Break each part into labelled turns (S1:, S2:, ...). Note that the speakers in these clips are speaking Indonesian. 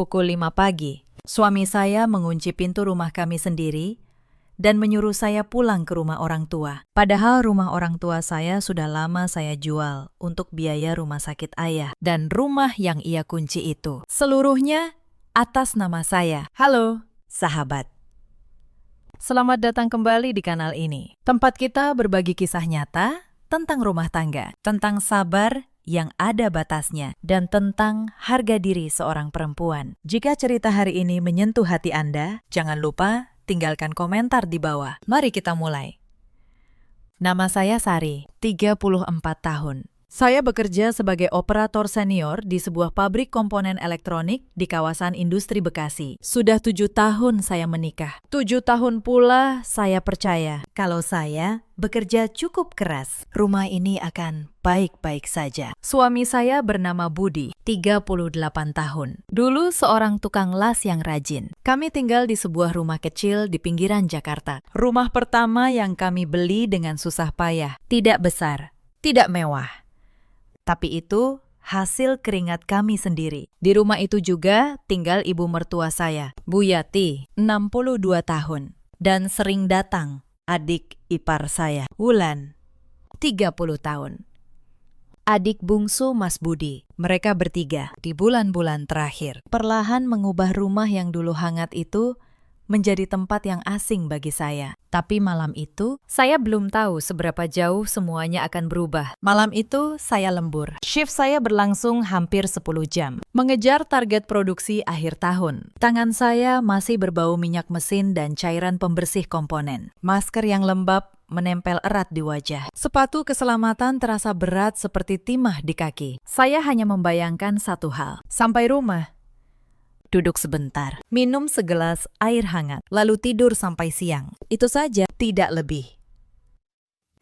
S1: Pukul 5 pagi, suami saya mengunci pintu rumah kami sendiri dan menyuruh saya pulang ke rumah orang tua. Padahal rumah orang tua saya sudah lama saya jual untuk biaya rumah sakit ayah dan rumah yang ia kunci itu. Seluruhnya atas nama saya. Halo, sahabat. Selamat datang kembali di kanal ini. Tempat kita berbagi kisah nyata tentang rumah tangga, tentang sabar yang ada batasnya, dan tentang harga diri seorang perempuan. Jika cerita hari ini menyentuh hati Anda, jangan lupa tinggalkan komentar di bawah. Mari kita mulai. Nama saya Sari, 34 tahun. Saya bekerja sebagai operator senior di sebuah pabrik komponen elektronik di kawasan industri Bekasi. Sudah 7 tahun saya menikah. 7 tahun pula saya percaya kalau saya bekerja cukup keras, rumah ini akan baik-baik saja. Suami saya bernama Budi, 38 tahun. Dulu seorang tukang las yang rajin. Kami tinggal di sebuah rumah kecil di pinggiran Jakarta. Rumah pertama yang kami beli dengan susah payah. Tidak besar, tidak mewah. Tapi itu hasil keringat kami sendiri. Di rumah itu juga tinggal ibu mertua saya, Bu Yati, 62 tahun. Dan sering datang adik ipar saya, Wulan, 30 tahun. Adik bungsu Mas Budi, mereka bertiga. Di bulan-bulan terakhir, perlahan mengubah rumah yang dulu hangat itu menjadi tempat yang asing bagi saya. Tapi malam itu, saya belum tahu seberapa jauh semuanya akan berubah. Malam itu, saya lembur. Shift saya berlangsung hampir 10 jam. Mengejar target produksi akhir tahun. Tangan saya masih berbau minyak mesin dan cairan pembersih komponen. Masker yang lembab menempel erat di wajah. Sepatu keselamatan terasa berat seperti timah di kaki. Saya hanya membayangkan satu hal. Sampai rumah, duduk sebentar, minum segelas air hangat, lalu tidur sampai siang. Itu saja, tidak lebih.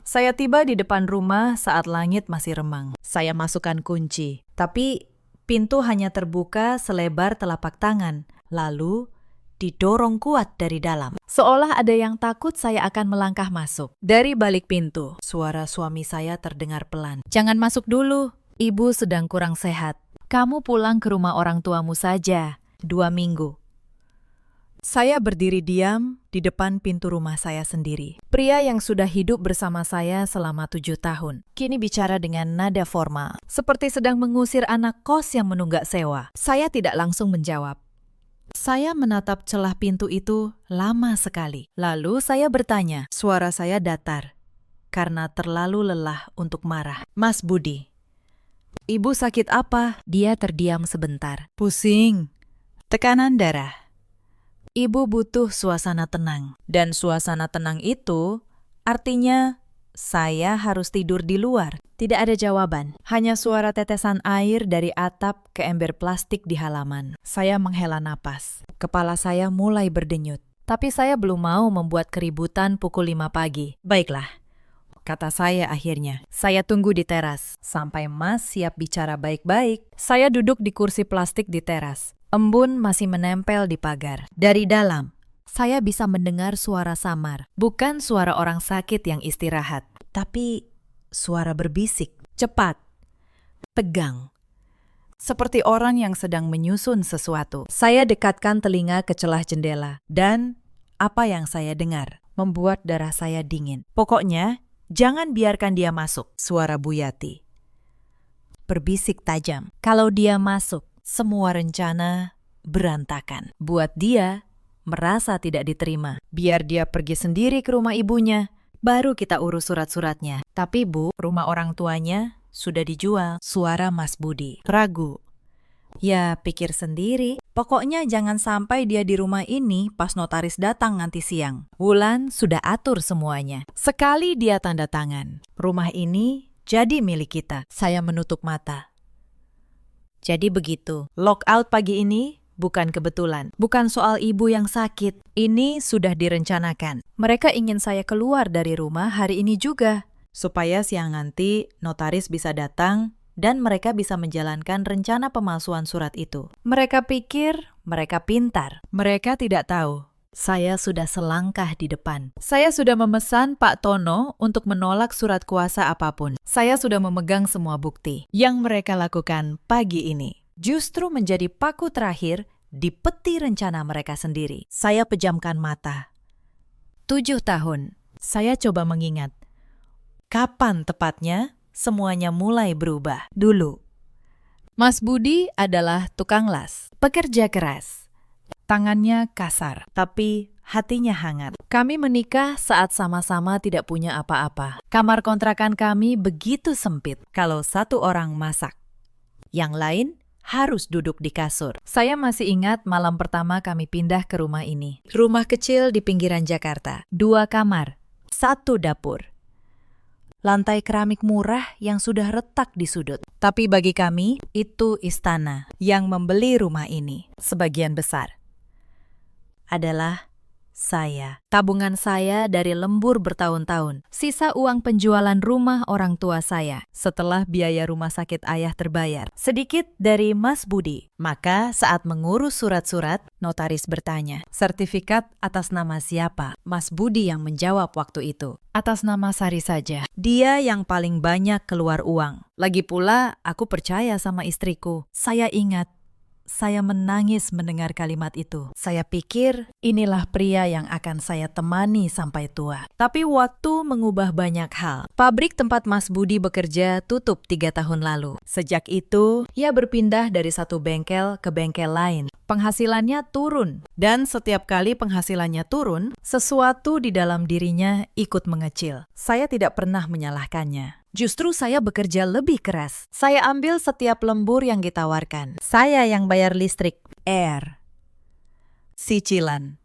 S1: Saya tiba di depan rumah saat langit masih remang. Saya masukkan kunci, tapi pintu hanya terbuka selebar telapak tangan, lalu didorong kuat dari dalam. Seolah ada yang takut saya akan melangkah masuk. Dari balik pintu, suara suami saya terdengar pelan. "Jangan masuk dulu, ibu sedang kurang sehat. Kamu pulang ke rumah orang tuamu saja. 2 minggu. Saya berdiri diam di depan pintu rumah saya sendiri. Pria yang sudah hidup bersama saya selama 7 tahun, kini bicara dengan nada formal, seperti sedang mengusir anak kos yang menunggak sewa. Saya tidak langsung menjawab. Saya menatap celah pintu itu lama sekali. Lalu saya bertanya, suara saya datar, karena terlalu lelah untuk marah. "Mas Budi, ibu sakit apa?" Dia terdiam sebentar. "Pusing. Tekanan darah. Ibu butuh suasana tenang." Dan suasana tenang itu artinya saya harus tidur di luar. Tidak ada jawaban, hanya suara tetesan air dari atap ke ember plastik di halaman. Saya menghela napas. Kepala saya mulai berdenyut. Tapi saya belum mau membuat keributan pukul 5 pagi. "Baiklah," kata saya akhirnya. "Saya tunggu di teras sampai Mas siap bicara baik-baik." Saya duduk di kursi plastik di teras. Embun masih menempel di pagar. Dari dalam, saya bisa mendengar suara samar. Bukan suara orang sakit yang istirahat, tapi suara berbisik, cepat, tegang. Seperti orang yang sedang menyusun sesuatu. Saya dekatkan telinga ke celah jendela, dan apa yang saya dengar membuat darah saya dingin. "Pokoknya, jangan biarkan dia masuk," suara Bu Yati berbisik tajam. "Kalau dia masuk, semua rencana berantakan." Buat dia merasa tidak diterima. "Biar dia pergi sendiri ke rumah ibunya, baru kita urus surat-suratnya." "Tapi Bu, rumah orang tuanya sudah dijual." Suara Mas Budi ragu. "Ya, pikir sendiri. Pokoknya jangan sampai dia di rumah ini pas notaris datang nanti siang. Wulan sudah atur semuanya. Sekali dia tanda tangan, rumah ini jadi milik kita." Saya menutup mata. Jadi begitu, lockout pagi ini bukan kebetulan. Bukan soal ibu yang sakit. Ini sudah direncanakan. Mereka ingin saya keluar dari rumah hari ini juga, supaya siang nanti notaris bisa datang dan mereka bisa menjalankan rencana pemalsuan surat itu. Mereka pikir mereka pintar. Mereka tidak tahu saya sudah selangkah di depan. Saya sudah memesan Pak Tono untuk menolak surat kuasa apapun. Saya sudah memegang semua bukti. Yang mereka lakukan pagi ini justru menjadi paku terakhir di peti rencana mereka sendiri. Saya pejamkan mata. 7 tahun. Saya coba mengingat. Kapan tepatnya semuanya mulai berubah? Dulu. Mas Budi adalah tukang las, pekerja keras. Tangannya kasar, tapi hatinya hangat. Kami menikah saat sama-sama tidak punya apa-apa. Kamar kontrakan kami begitu sempit kalau satu orang masak. Yang lain harus duduk di kasur. Saya masih ingat malam pertama kami pindah ke rumah ini. Rumah kecil di pinggiran Jakarta. 2 kamar, 1 dapur. Lantai keramik murah yang sudah retak di sudut. Tapi bagi kami, itu istana. Yang membeli rumah ini, sebagian besar, adalah saya. Tabungan saya dari lembur bertahun-tahun. Sisa uang penjualan rumah orang tua saya setelah biaya rumah sakit ayah terbayar. Sedikit dari Mas Budi. Maka saat mengurus surat-surat, notaris bertanya, sertifikat atas nama siapa? Mas Budi yang menjawab waktu itu, atas nama Sari saja. Dia yang paling banyak keluar uang. Lagi pula, aku percaya sama istriku. Saya ingat, saya menangis mendengar kalimat itu. Saya pikir inilah pria yang akan saya temani sampai tua. Tapi waktu mengubah banyak hal. Pabrik tempat Mas Budi bekerja tutup 3 tahun lalu. Sejak itu, ia berpindah dari satu bengkel ke bengkel lain. Penghasilannya turun. Dan setiap kali penghasilannya turun, sesuatu di dalam dirinya ikut mengecil. Saya tidak pernah menyalahkannya. Justru saya bekerja lebih keras. Saya ambil setiap lembur yang ditawarkan. Saya yang bayar listrik, air, cicilan,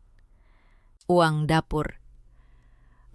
S1: uang dapur.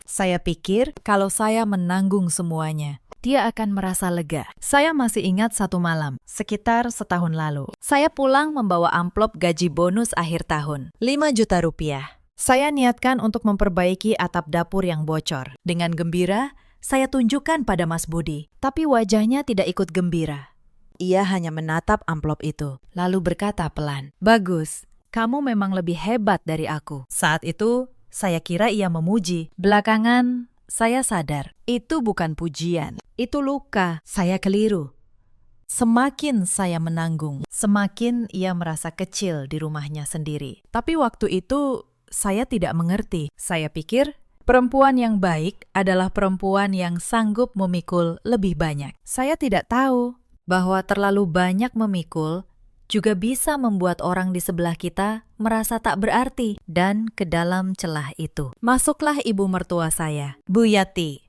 S1: Saya pikir kalau saya menanggung semuanya, dia akan merasa lega. Saya masih ingat satu malam, sekitar setahun lalu. Saya pulang membawa amplop gaji bonus akhir tahun, 5 juta rupiah. Saya niatkan untuk memperbaiki atap dapur yang bocor. Dengan gembira, saya tunjukkan pada Mas Budi, tapi wajahnya tidak ikut gembira. Ia hanya menatap amplop itu, lalu berkata pelan, "Bagus, kamu memang lebih hebat dari aku." Saat itu, saya kira ia memuji. Belakangan, saya sadar, itu bukan pujian, itu luka. Saya keliru. Semakin saya menanggung, semakin ia merasa kecil di rumahnya sendiri. Tapi waktu itu, saya tidak mengerti. Saya pikir, perempuan yang baik adalah perempuan yang sanggup memikul lebih banyak. Saya tidak tahu bahwa terlalu banyak memikul juga bisa membuat orang di sebelah kita merasa tak berarti. Dan ke dalam celah itu, masuklah ibu mertua saya, Bu Yati,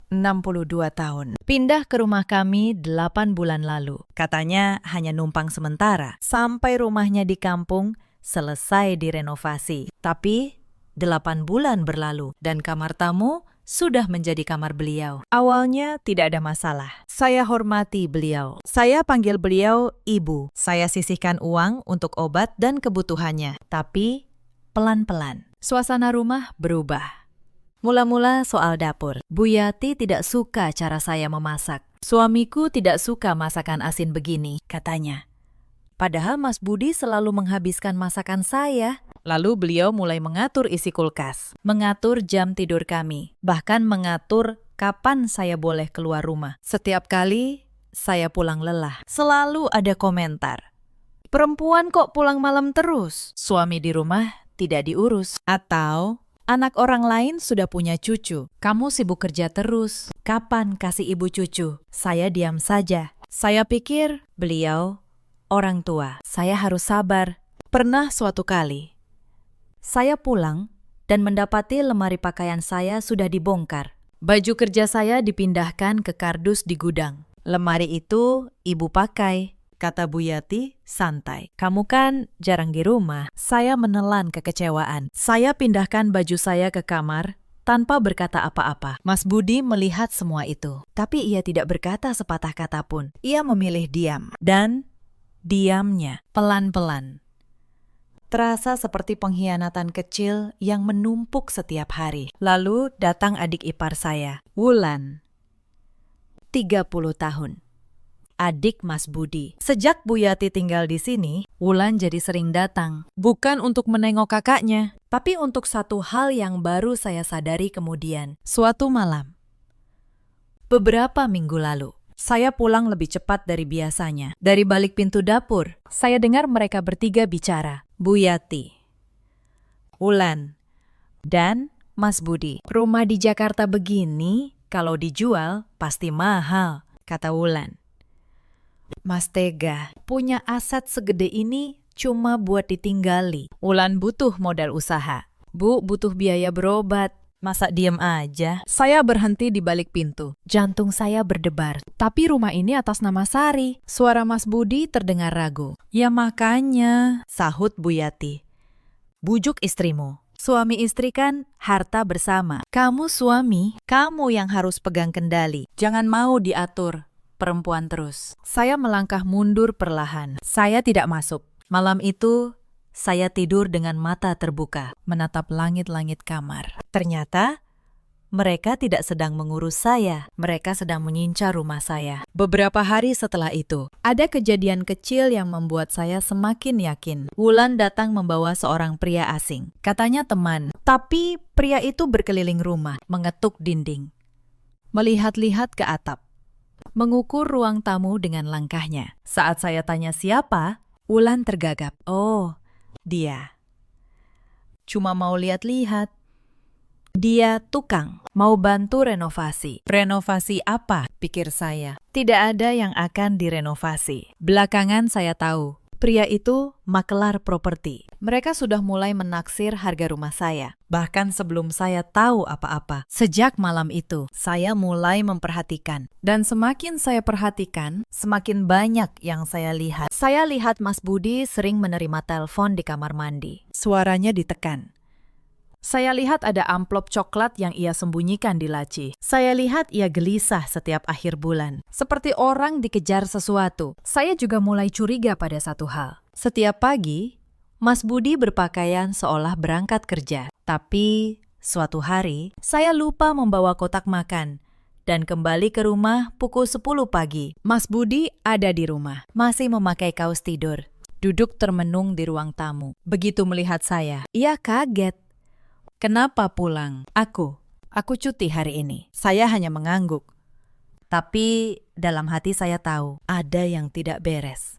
S1: 62 tahun. Pindah ke rumah kami 8 bulan lalu. Katanya hanya numpang sementara, sampai rumahnya di kampung selesai direnovasi. Tapi 8 bulan berlalu dan kamar tamu sudah menjadi kamar beliau. Awalnya tidak ada masalah. Saya hormati beliau. Saya panggil beliau ibu. Saya sisihkan uang untuk obat dan kebutuhannya. Tapi pelan-pelan, suasana rumah berubah. Mula-mula soal dapur. Bu Yati tidak suka cara saya memasak. Suamiku tidak suka masakan asin begini, katanya. Padahal Mas Budi selalu menghabiskan masakan saya. Lalu beliau mulai mengatur isi kulkas, mengatur jam tidur kami, bahkan mengatur kapan saya boleh keluar rumah. Setiap kali saya pulang lelah, selalu ada komentar. Perempuan kok pulang malam terus? Suami di rumah tidak diurus. Atau anak orang lain sudah punya cucu. Kamu sibuk kerja terus. Kapan kasih ibu cucu? Saya diam saja. Saya pikir beliau orang tua. Saya harus sabar. Pernah suatu kali, saya pulang dan mendapati lemari pakaian saya sudah dibongkar. Baju kerja saya dipindahkan ke kardus di gudang. Lemari itu ibu pakai, kata Bu Yati santai. Kamu kan jarang di rumah. Saya menelan kekecewaan. Saya pindahkan baju saya ke kamar tanpa berkata apa-apa. Mas Budi melihat semua itu. Tapi ia tidak berkata sepatah kata pun. Ia memilih diam. Dan diamnya pelan-pelan terasa seperti pengkhianatan kecil yang menumpuk setiap hari. Lalu datang adik ipar saya, Wulan, 30 tahun. Adik Mas Budi. Sejak Bu Yati tinggal di sini, Wulan jadi sering datang. Bukan untuk menengok kakaknya, tapi untuk satu hal yang baru saya sadari kemudian. Suatu malam, beberapa minggu lalu, Saya pulang lebih cepat dari biasanya. Dari balik pintu dapur, saya dengar mereka bertiga bicara. Bu Yati, Wulan, dan Mas Budi. Rumah di Jakarta begini, kalau dijual pasti mahal, kata Wulan. Mas tega, punya aset segede ini cuma buat ditinggali. Wulan butuh modal usaha. Bu, butuh biaya berobat. Masa diem aja? Saya berhenti di balik pintu. Jantung saya berdebar. Tapi rumah ini atas nama Sari. Suara Mas Budi terdengar ragu. Ya makanya, sahut Bu Yati. Bujuk istrimu. Suami istri kan harta bersama. Kamu suami, kamu yang harus pegang kendali. Jangan mau diatur. Perempuan terus. Saya melangkah mundur perlahan. Saya tidak masuk. Malam itu, saya tidur dengan mata terbuka, menatap langit-langit kamar. Ternyata, mereka tidak sedang mengurus saya. Mereka sedang mengincar rumah saya. Beberapa hari setelah itu, ada kejadian kecil yang membuat saya semakin yakin. Wulan datang membawa seorang pria asing. Katanya teman, tapi pria itu berkeliling rumah, mengetuk dinding, melihat-lihat ke atap, mengukur ruang tamu dengan langkahnya. Saat saya tanya siapa, Wulan tergagap. Oh, dia. Cuma mau lihat-lihat. Dia tukang, mau bantu renovasi. Renovasi apa? Pikir saya. Tidak ada yang akan direnovasi. Belakangan saya tahu, pria itu makelar properti. Mereka sudah mulai menaksir harga rumah saya. Bahkan sebelum saya tahu apa-apa. Sejak malam itu, saya mulai memperhatikan. Dan semakin saya perhatikan, semakin banyak yang saya lihat. Saya lihat Mas Budi sering menerima telepon di kamar mandi. Suaranya ditekan. Saya lihat ada amplop coklat yang ia sembunyikan di laci. Saya lihat ia gelisah setiap akhir bulan. Seperti orang dikejar sesuatu. Saya juga mulai curiga pada satu hal. Setiap pagi, Mas Budi berpakaian seolah berangkat kerja. Tapi, suatu hari, saya lupa membawa kotak makan. Dan kembali ke rumah pukul 10 pagi. Mas Budi ada di rumah. Masih memakai kaos tidur. Duduk termenung di ruang tamu. Begitu melihat saya, ia kaget. Kenapa pulang? Aku cuti hari ini. Saya hanya mengangguk. Tapi dalam hati saya tahu ada yang tidak beres.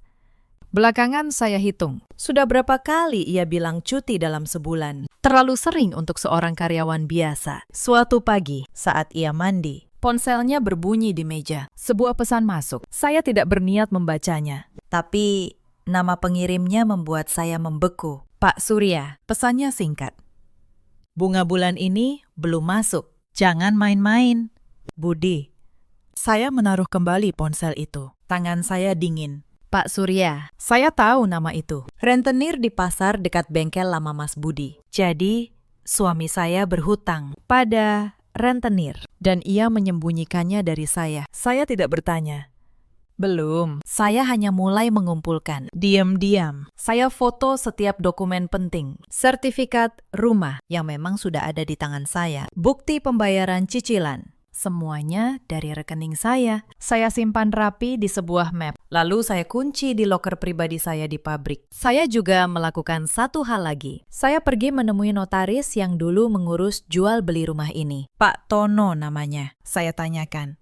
S1: Belakangan saya hitung. Sudah berapa kali ia bilang cuti dalam sebulan? Terlalu sering untuk seorang karyawan biasa. Suatu pagi saat ia mandi, ponselnya berbunyi di meja. Sebuah pesan masuk. Saya tidak berniat membacanya. Tapi nama pengirimnya membuat saya membeku. Pak Surya, pesannya singkat. Bunga bulan ini belum masuk. Jangan main-main. Budi. Saya menaruh kembali ponsel itu. Tangan saya dingin. Pak Surya, saya tahu nama itu. Rentenir di pasar dekat bengkel lama Mas Budi. Jadi, suami saya berhutang pada rentenir. Dan ia menyembunyikannya dari saya. Saya tidak bertanya. Belum, saya hanya mulai mengumpulkan. Diam-diam, saya foto setiap dokumen penting. Sertifikat rumah yang memang sudah ada di tangan saya. Bukti pembayaran cicilan. Semuanya dari rekening saya. Saya simpan rapi di sebuah map. Lalu saya kunci di loker pribadi saya di pabrik. Saya juga melakukan satu hal lagi. Saya pergi menemui notaris yang dulu mengurus jual beli rumah ini. Pak Tono namanya. Saya tanyakan.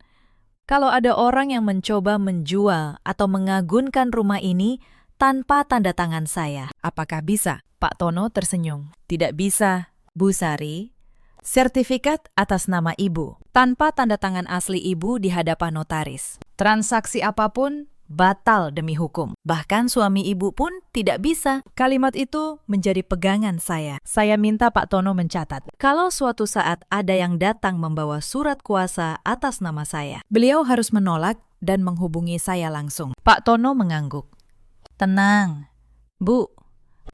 S1: Kalau ada orang yang mencoba menjual atau mengagunkan rumah ini tanpa tanda tangan saya, apakah bisa? Pak Tono tersenyum. Tidak bisa, Bu Sari. Sertifikat atas nama ibu, tanpa tanda tangan asli ibu di hadapan notaris. Transaksi apapun batal demi hukum. Bahkan suami ibu pun tidak bisa. Kalimat itu menjadi pegangan saya. Saya minta Pak Tono mencatat. Kalau suatu saat ada yang datang membawa surat kuasa atas nama saya, beliau harus menolak dan menghubungi saya langsung. Pak Tono mengangguk. Tenang, Bu.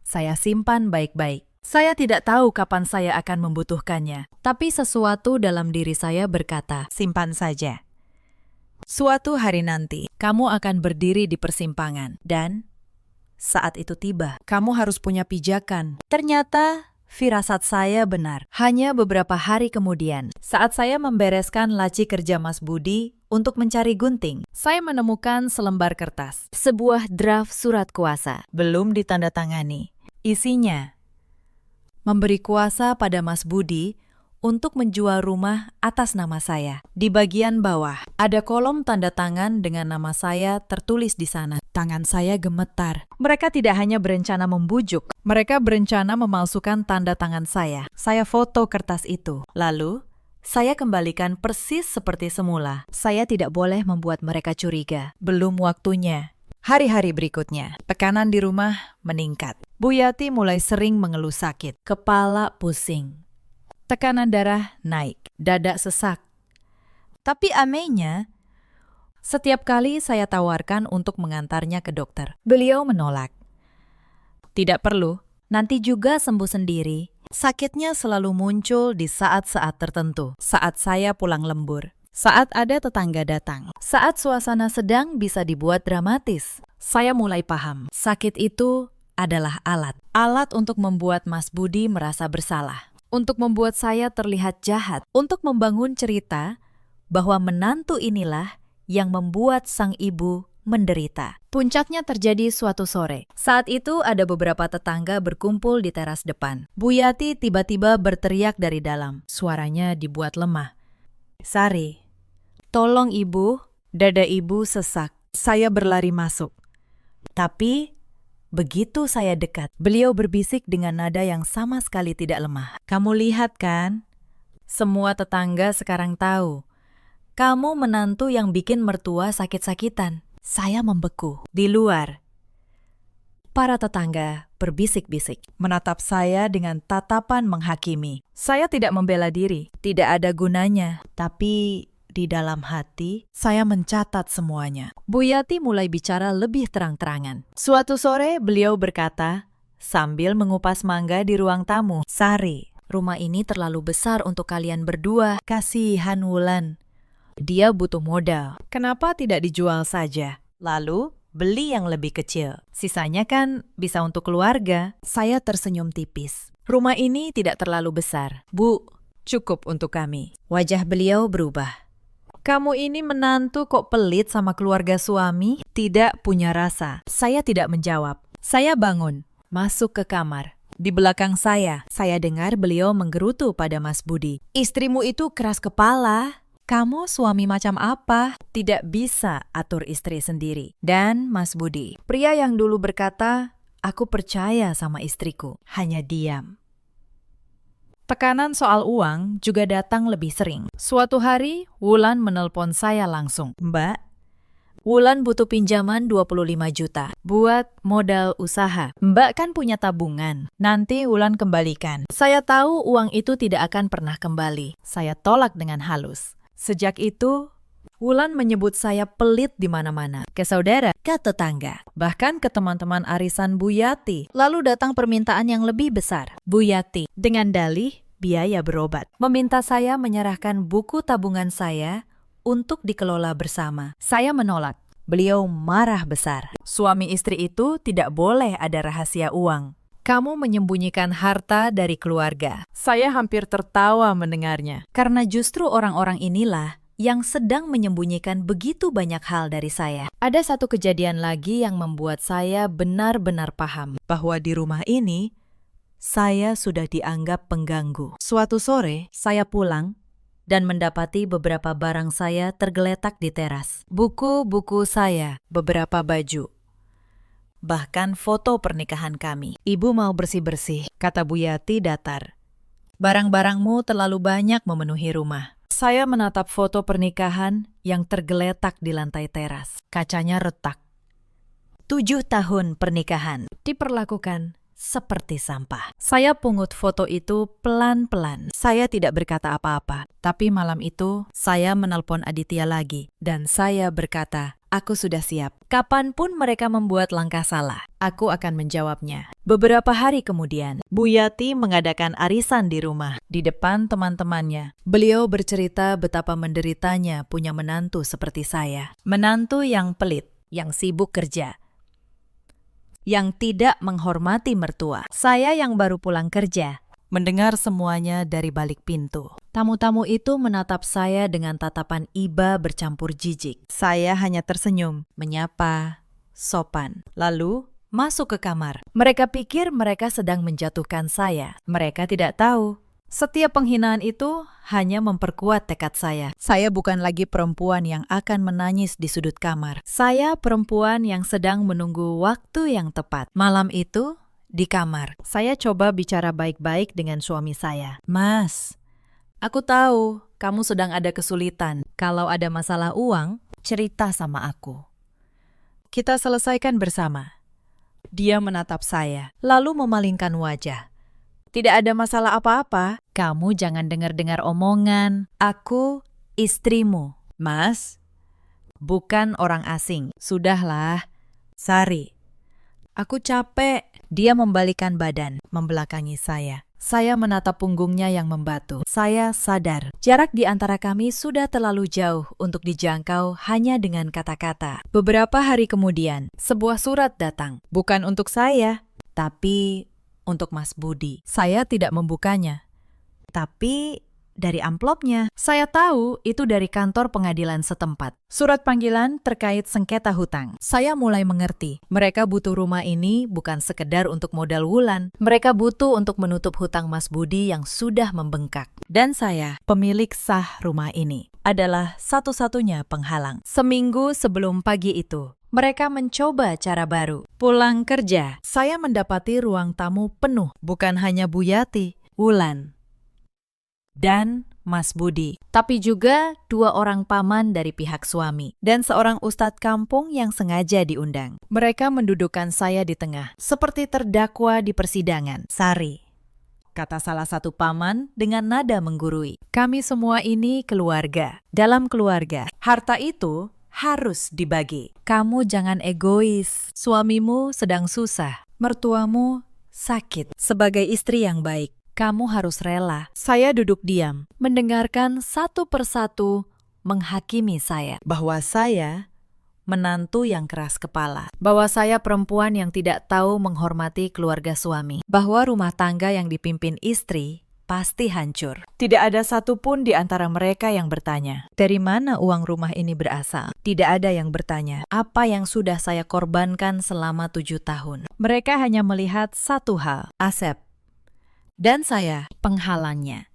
S1: Saya simpan baik-baik. Saya tidak tahu kapan saya akan membutuhkannya. Tapi sesuatu dalam diri saya berkata, simpan saja. Suatu hari nanti, kamu akan berdiri di persimpangan. Dan saat itu tiba, kamu harus punya pijakan. Ternyata, firasat saya benar. Hanya beberapa hari kemudian, saat saya membereskan laci kerja Mas Budi untuk mencari gunting, saya menemukan selembar kertas. Sebuah draft surat kuasa. Belum ditandatangani. Isinya, memberi kuasa pada Mas Budi untuk menjual rumah atas nama saya. Di bagian bawah, ada kolom tanda tangan dengan nama saya tertulis di sana. Tangan saya gemetar. Mereka tidak hanya berencana membujuk, mereka berencana memalsukan tanda tangan saya. Saya foto kertas itu. Lalu, saya kembalikan persis seperti semula. Saya tidak boleh membuat mereka curiga. Belum waktunya. Hari-hari berikutnya, tekanan di rumah meningkat. Bu Yati mulai sering mengeluh sakit. Kepala pusing. Tekanan darah naik. Dada sesak. Tapi anehnya, setiap kali saya tawarkan untuk mengantarnya ke dokter, beliau menolak. Tidak perlu, nanti juga sembuh sendiri. Sakitnya selalu muncul di saat-saat tertentu, saat saya pulang lembur, saat ada tetangga datang, saat suasana sedang bisa dibuat dramatis. Saya mulai paham, sakit itu adalah alat. Alat untuk membuat Mas Budi merasa bersalah, untuk membuat saya terlihat jahat, untuk membangun cerita bahwa menantu inilah yang membuat sang ibu menderita. Puncaknya terjadi suatu sore. Saat itu ada beberapa tetangga berkumpul di teras depan. Bu Yati tiba-tiba berteriak dari dalam. Suaranya dibuat lemah. "Sari, tolong ibu, dada ibu sesak." Saya berlari masuk. Tapi begitu saya dekat, beliau berbisik dengan nada yang sama sekali tidak lemah. "Kamu lihat kan? Semua tetangga sekarang tahu. Kamu menantu yang bikin mertua sakit-sakitan." Saya membeku. Di luar, para tetangga berbisik-bisik, menatap saya dengan tatapan menghakimi. Saya tidak membela diri, tidak ada gunanya. Tapi di dalam hati, saya mencatat semuanya. Bu Yati mulai bicara lebih terang-terangan. Suatu sore, beliau berkata, sambil mengupas mangga di ruang tamu, "Sari, rumah ini terlalu besar untuk kalian berdua. Kasihan Wulan. Dia butuh modal. Kenapa tidak dijual saja? Lalu beli yang lebih kecil. Sisanya kan bisa untuk keluarga." Saya tersenyum tipis. "Rumah ini tidak terlalu besar. Bu, cukup untuk kami." Wajah beliau berubah. "Kamu ini menantu kok pelit sama keluarga suami? Tidak punya rasa." Saya tidak menjawab. Saya bangun, masuk ke kamar. Di belakang saya dengar beliau menggerutu pada Mas Budi. "Istrimu itu keras kepala. Kamu suami macam apa? Tidak bisa atur istri sendiri." Dan Mas Budi, pria yang dulu berkata, "Aku percaya sama istriku," hanya diam. Tekanan soal uang juga datang lebih sering. Suatu hari, Wulan menelpon saya langsung. "Mbak, Wulan butuh pinjaman 25 juta buat modal usaha. Mbak kan punya tabungan. Nanti Wulan kembalikan." Saya tahu uang itu tidak akan pernah kembali. Saya tolak dengan halus. Sejak itu, Wulan menyebut saya pelit di mana-mana. Ke saudara, ke tetangga, bahkan ke teman-teman arisan Bu Yati. Lalu datang permintaan yang lebih besar. Bu Yati, dengan dalih biaya berobat, meminta saya menyerahkan buku tabungan saya untuk dikelola bersama. Saya menolak. Beliau marah besar. Suami istri itu tidak boleh ada rahasia uang. Kamu menyembunyikan harta dari keluarga. Saya hampir tertawa mendengarnya. Karena justru orang-orang inilah yang sedang menyembunyikan begitu banyak hal dari saya. Ada satu kejadian lagi yang membuat saya benar-benar paham bahwa di rumah ini, saya sudah dianggap pengganggu. Suatu sore, saya pulang dan mendapati beberapa barang saya tergeletak di teras. Buku-buku saya, beberapa baju. Bahkan foto pernikahan kami. "Ibu mau bersih-bersih," kata Bu Yati datar. "Barang-barangmu terlalu banyak memenuhi rumah." Saya menatap foto pernikahan yang tergeletak di lantai teras. Kacanya retak. 7 tahun pernikahan diperlakukan seperti sampah. Saya pungut foto itu pelan-pelan. Saya tidak berkata apa-apa. Tapi malam itu, saya menelpon Aditya lagi. Dan saya berkata, "Aku sudah siap. Kapanpun mereka membuat langkah salah, aku akan menjawabnya." Beberapa hari kemudian, Bu Yati mengadakan arisan di rumah, di depan teman-temannya. Beliau bercerita betapa menderitanya punya menantu seperti saya. Menantu yang pelit, yang sibuk kerja, yang tidak menghormati mertua. Saya yang baru pulang kerja, mendengar semuanya dari balik pintu. Tamu-tamu itu menatap saya dengan tatapan iba bercampur jijik. Saya hanya tersenyum, menyapa, sopan. Lalu masuk ke kamar. Mereka pikir mereka sedang menjatuhkan saya. Mereka tidak tahu Setiap penghinaan itu hanya memperkuat tekad saya. Saya bukan lagi perempuan yang akan menangis di sudut kamar. Saya perempuan yang sedang menunggu waktu yang tepat. Malam itu, di kamar, saya coba bicara baik-baik dengan suami saya. Mas, aku tahu kamu sedang ada kesulitan. Kalau ada masalah uang, cerita sama aku. Kita selesaikan bersama. Dia menatap saya, lalu memalingkan wajah. Tidak ada masalah apa-apa. Kamu jangan dengar-dengar omongan. Aku istrimu, Mas. Bukan orang asing. Sudahlah. Sari. Aku capek. Dia membalikkan badan, membelakangi saya. Saya menatap punggungnya yang membatu. Saya sadar, jarak di antara kami sudah terlalu jauh untuk dijangkau hanya dengan kata-kata. Beberapa hari kemudian, sebuah surat datang. Bukan untuk saya, tapi untuk Mas Budi. Saya tidak membukanya. Tapi dari amplopnya, saya tahu itu dari kantor pengadilan setempat. Surat panggilan terkait sengketa hutang. Saya mulai mengerti. Mereka butuh rumah ini bukan sekedar untuk modal wulan. Mereka butuh untuk menutup hutang Mas Budi yang sudah membengkak. Dan saya, pemilik sah rumah ini, adalah satu-satunya penghalang. Seminggu sebelum pagi itu, mereka mencoba cara baru. Pulang kerja, saya mendapati ruang tamu penuh. Bukan hanya Bu Yati, Wulan, dan Mas Budi, tapi juga 2 orang paman dari pihak suami, dan seorang ustadz kampung yang sengaja diundang. Mereka mendudukkan saya di tengah, seperti terdakwa di persidangan. Sari, kata salah satu paman dengan nada menggurui. Kami semua ini keluarga. Dalam keluarga, harta itu harus dibagi. Kamu jangan egois. Suamimu sedang susah. Mertuamu sakit. Sebagai istri yang baik, kamu harus rela. Saya duduk diam, mendengarkan satu persatu menghakimi saya. Bahwa saya menantu yang keras kepala. Bahwa saya perempuan yang tidak tahu menghormati keluarga suami. Bahwa rumah tangga yang dipimpin istri pasti hancur. Tidak ada satupun di antara mereka yang bertanya, dari mana uang rumah ini berasal? Tidak ada yang bertanya, apa yang sudah saya korbankan selama 7 tahun. Mereka hanya melihat satu hal, Asep. Dan saya, penghalangnya.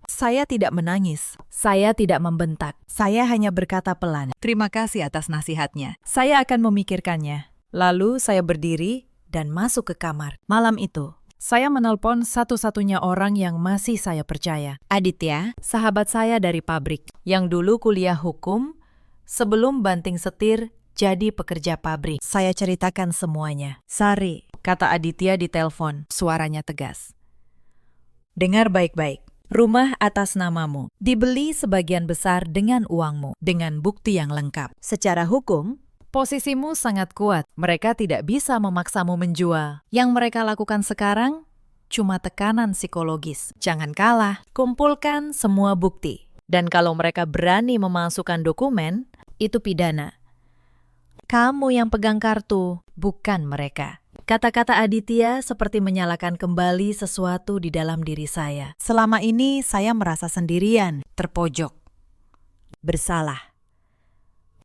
S1: Saya tidak menangis. Saya tidak membentak. Saya hanya berkata pelan, terima kasih atas nasihatnya. Saya akan memikirkannya. Lalu saya berdiri dan masuk ke kamar. Malam itu, saya menelpon satu-satunya orang yang masih saya percaya. Aditya, sahabat saya dari pabrik, yang dulu kuliah hukum, sebelum banting setir jadi pekerja pabrik. Saya ceritakan semuanya. Sari, kata Aditya di telepon, suaranya tegas. Dengar baik-baik. Rumah atas namamu dibeli sebagian besar dengan uangmu, dengan bukti yang lengkap. Secara hukum, posisimu sangat kuat. Mereka tidak bisa memaksamu menjual. Yang mereka lakukan sekarang cuma tekanan psikologis. Jangan kalah, kumpulkan semua bukti. Dan kalau mereka berani memasukkan dokumen, itu pidana. Kamu yang pegang kartu, bukan mereka. Kata-kata Aditya seperti menyalakan kembali sesuatu di dalam diri saya. Selama ini saya merasa sendirian, terpojok, bersalah.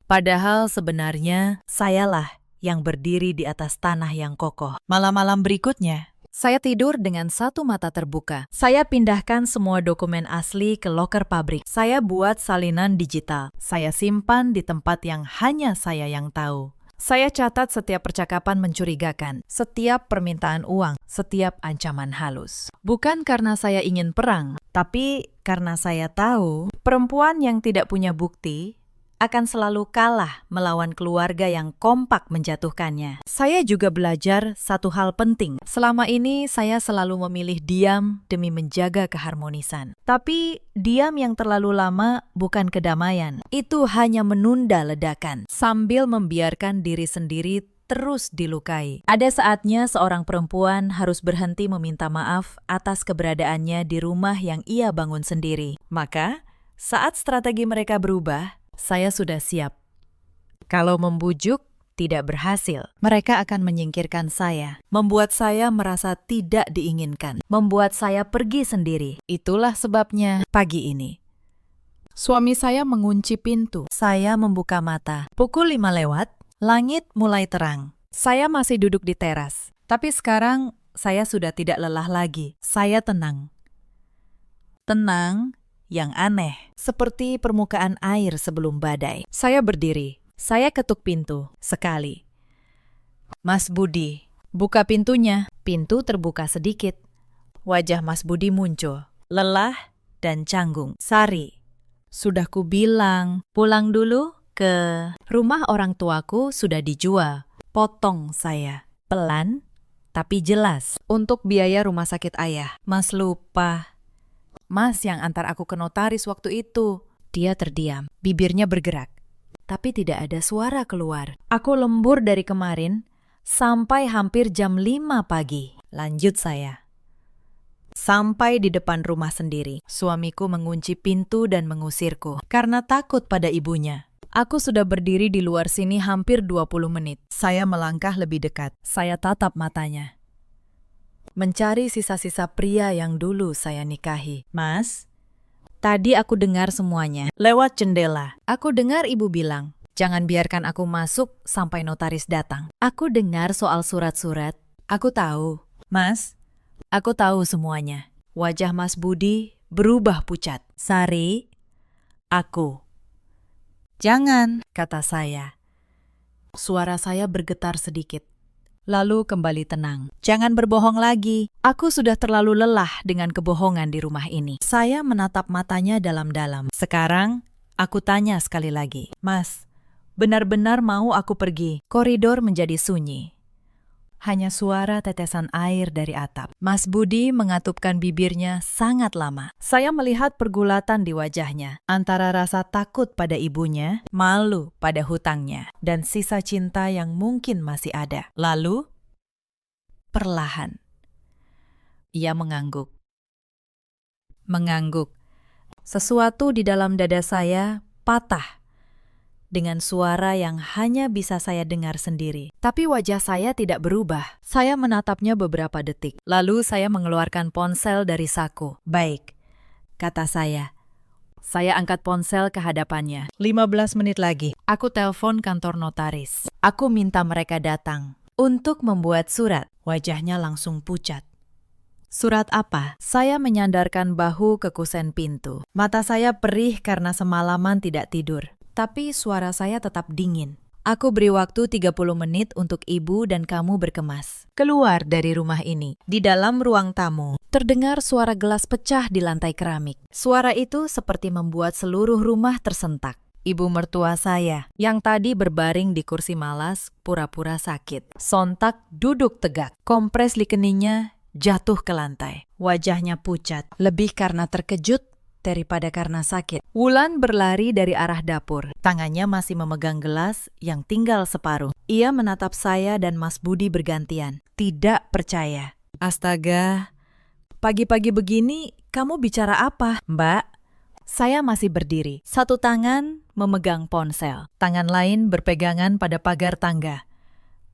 S1: Padahal sebenarnya sayalah yang berdiri di atas tanah yang kokoh. Malam-malam berikutnya, saya tidur dengan satu mata terbuka. Saya pindahkan semua dokumen asli ke loker pabrik. Saya buat salinan digital. Saya simpan di tempat yang hanya saya yang tahu. Saya catat setiap percakapan mencurigakan, setiap permintaan uang, setiap ancaman halus. Bukan karena saya ingin perang, tapi karena saya tahu perempuan yang tidak punya bukti akan selalu kalah melawan keluarga yang kompak menjatuhkannya. Saya juga belajar satu hal penting. Selama ini saya selalu memilih diam demi menjaga keharmonisan. Tapi diam yang terlalu lama bukan kedamaian. Itu hanya menunda ledakan sambil membiarkan diri sendiri terus dilukai. Ada saatnya seorang perempuan harus berhenti meminta maaf atas keberadaannya di rumah yang ia bangun sendiri. Maka, saat strategi mereka berubah, saya sudah siap. Kalau membujuk tidak berhasil, mereka akan menyingkirkan saya, membuat saya merasa tidak diinginkan, membuat saya pergi sendiri. Itulah sebabnya pagi ini suami saya mengunci pintu. Saya membuka mata. Pukul 5 lewat, langit mulai terang. Saya masih duduk di teras, tapi sekarang saya sudah tidak lelah lagi. Saya tenang. tenang, yang aneh, seperti permukaan air sebelum badai. Saya berdiri. Saya ketuk pintu sekali. Mas Budi, buka pintunya. Pintu terbuka sedikit. Wajah Mas Budi muncul, lelah dan canggung. Sari, sudah kubilang, pulang dulu ke rumah orang tuaku sudah dijual. Potong saya, pelan tapi jelas, untuk biaya rumah sakit ayah. Mas lupa. Mas yang antar aku ke notaris waktu itu. Dia terdiam, bibirnya bergerak, tapi tidak ada suara keluar. Aku lembur dari kemarin sampai hampir jam 5 pagi. Lanjut saya. Sampai di depan rumah sendiri, suamiku mengunci pintu dan mengusirku karena takut pada ibunya. Aku sudah berdiri di luar sini hampir 20 menit. Saya melangkah lebih dekat. Saya tatap matanya, mencari sisa-sisa pria yang dulu saya nikahi. Mas, tadi aku dengar semuanya lewat jendela. Aku dengar ibu bilang, jangan biarkan aku masuk sampai notaris datang. Aku dengar soal surat-surat. Aku tahu. Mas, aku tahu semuanya. Wajah Mas Budi berubah pucat. Sari, aku. Jangan, kata saya. Suara saya bergetar sedikit. Lalu kembali tenang. Jangan berbohong lagi. Aku sudah terlalu lelah dengan kebohongan di rumah ini. Saya menatap matanya dalam-dalam. Sekarang, aku tanya sekali lagi. Mas, benar-benar mau aku pergi? Koridor menjadi sunyi. Hanya suara tetesan air dari atap. Mas Budi mengatupkan bibirnya sangat lama. Saya melihat pergulatan di wajahnya, antara rasa takut pada ibunya, malu pada hutangnya, dan sisa cinta yang mungkin masih ada. Lalu, perlahan, ia mengangguk. Mengangguk. Sesuatu di dalam dada saya patah dengan suara yang hanya bisa saya dengar sendiri. Tapi wajah saya tidak berubah. Saya menatapnya beberapa detik. Lalu saya mengeluarkan ponsel dari saku. Baik, kata saya. Saya angkat ponsel ke hadapannya. 15 menit lagi, aku telepon kantor notaris. Aku minta mereka datang untuk membuat surat. Wajahnya langsung pucat. Surat apa? Saya menyandarkan bahu ke kusen pintu. Mata saya perih karena semalaman tidak tidur. Tapi suara saya tetap dingin. Aku beri waktu 30 menit untuk ibu dan kamu berkemas. Keluar dari rumah ini. Di dalam ruang tamu, terdengar suara gelas pecah di lantai keramik. Suara itu seperti membuat seluruh rumah tersentak. Ibu mertua saya, yang tadi berbaring di kursi malas, pura-pura sakit. Sontak duduk tegak. Kompres di keningnya jatuh ke lantai. Wajahnya pucat, lebih karena terkejut daripada karena sakit. Wulan berlari dari arah dapur. Tangannya masih memegang gelas yang tinggal separuh. Ia menatap saya dan Mas Budi bergantian. Tidak percaya. Astaga, pagi-pagi begini kamu bicara apa, Mbak? Saya masih berdiri. Satu tangan memegang ponsel. Tangan lain berpegangan pada pagar tangga.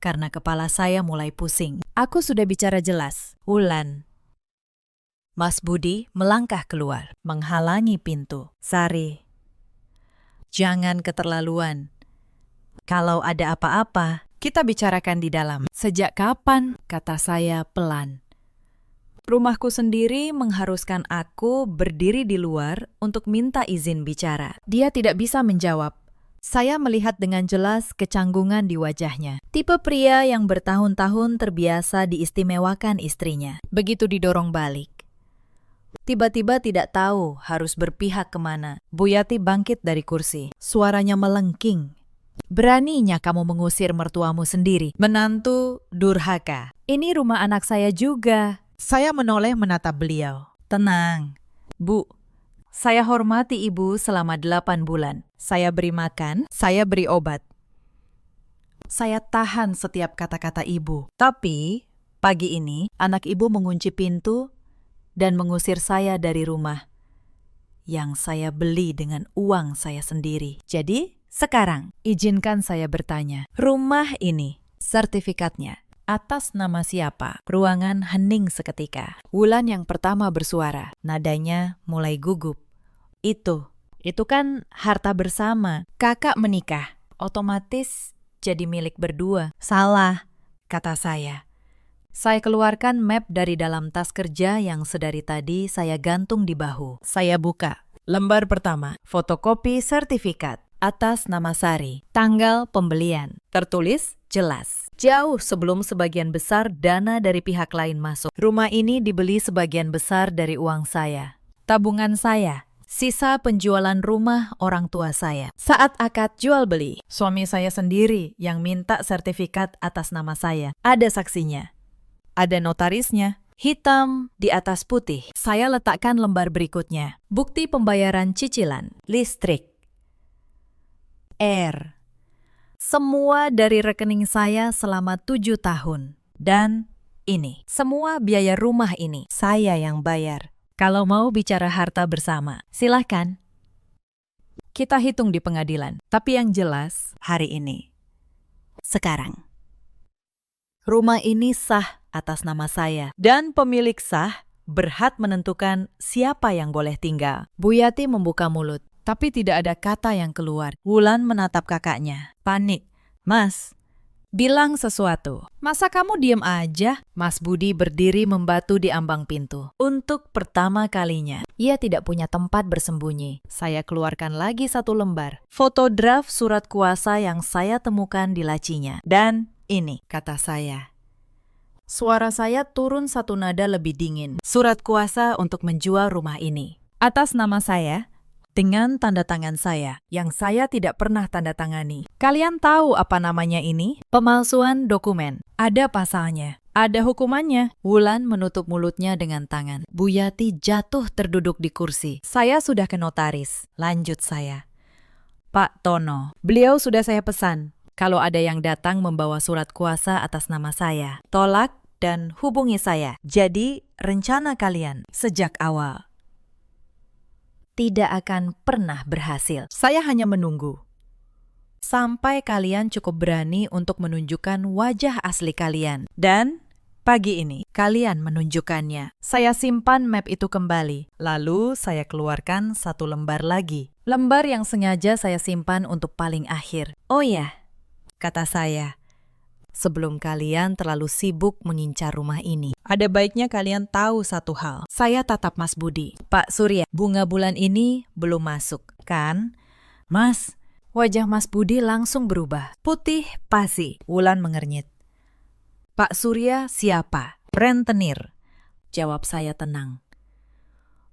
S1: Karena kepala saya mulai pusing. Aku sudah bicara jelas. Wulan. Mas Budi melangkah keluar, menghalangi pintu. Sari, jangan keterlaluan. Kalau ada apa-apa, kita bicarakan di dalam. Sejak kapan? Kata saya pelan. Rumahku sendiri mengharuskan aku berdiri di luar untuk minta izin bicara. Dia tidak bisa menjawab. Saya melihat dengan jelas kecanggungan di wajahnya. Tipe pria yang bertahun-tahun terbiasa diistimewakan istrinya. Begitu didorong balik, tiba-tiba tidak tahu harus berpihak kemana. Bu Yati bangkit dari kursi. Suaranya melengking. Beraninya kamu mengusir mertuamu sendiri. Menantu durhaka. Ini rumah anak saya juga. Saya menoleh menatap beliau. Tenang, Bu. Saya hormati ibu selama 8 bulan. Saya beri makan, saya beri obat. Saya tahan setiap kata-kata ibu. Tapi, pagi ini, anak ibu mengunci pintu dan mengusir saya dari rumah yang saya beli dengan uang saya sendiri. Jadi, sekarang izinkan saya bertanya. Rumah ini, sertifikatnya, atas nama siapa? Ruangan hening seketika. Wulan yang pertama bersuara. Nadanya mulai gugup. Itu kan harta bersama. Kakak menikah, otomatis jadi milik berdua. Salah, kata saya. Saya keluarkan map dari dalam tas kerja yang sedari tadi saya gantung di bahu. Saya buka. Lembar pertama, fotokopi sertifikat atas nama Sari. Tanggal pembelian. Tertulis jelas. Jauh sebelum sebagian besar dana dari pihak lain masuk. Rumah ini dibeli sebagian besar dari uang saya. Tabungan saya. Sisa penjualan rumah orang tua saya. Saat akad jual beli, suami saya sendiri yang minta sertifikat atas nama saya. Ada saksinya. Ada notarisnya. Hitam di atas putih. Saya letakkan lembar berikutnya. Bukti pembayaran cicilan. Listrik. Air. Semua dari rekening saya selama 7 tahun. Dan ini. Semua biaya rumah ini. Saya yang bayar. Kalau mau bicara harta bersama, silahkan. Kita hitung di pengadilan. Tapi yang jelas, hari ini. Sekarang. Rumah ini sah atas nama saya. Dan pemilik sah berhak menentukan siapa yang boleh tinggal. Bu Yati membuka mulut, tapi tidak ada kata yang keluar. Wulan menatap kakaknya. Panik. Mas, bilang sesuatu. Masa kamu diem aja? Mas Budi berdiri membatu di ambang pintu. Untuk pertama kalinya, ia tidak punya tempat bersembunyi. Saya keluarkan lagi satu lembar. Foto draft surat kuasa yang saya temukan di lacinya. Dan ini, kata saya. Suara saya turun satu nada lebih dingin. Surat kuasa untuk menjual rumah ini. Atas nama saya, dengan tanda tangan saya, yang saya tidak pernah tanda tangani. Kalian tahu apa namanya ini? Pemalsuan dokumen. Ada pasalnya. Ada hukumannya. Wulan menutup mulutnya dengan tangan. Bu Yati jatuh terduduk di kursi. Saya sudah ke notaris. Lanjut saya. Pak Tono, beliau sudah saya pesan. Kalau ada yang datang membawa surat kuasa atas nama saya, tolak dan hubungi saya. Jadi, rencana kalian sejak awal tidak akan pernah berhasil. Saya hanya menunggu sampai kalian cukup berani untuk menunjukkan wajah asli kalian. Dan pagi ini kalian menunjukkannya. Saya simpan map itu kembali. Lalu saya keluarkan satu lembar lagi. Lembar yang sengaja saya simpan untuk paling akhir. Oh ya, kata saya. Sebelum kalian terlalu sibuk mengincar rumah ini, ada baiknya kalian tahu satu hal. Saya tatap Mas Budi. Pak Surya, bunga bulan ini belum masuk, kan? Mas, wajah Mas Budi langsung berubah. Putih pasi. Wulan mengernyit. Pak Surya siapa? Rentenir. Jawab saya tenang.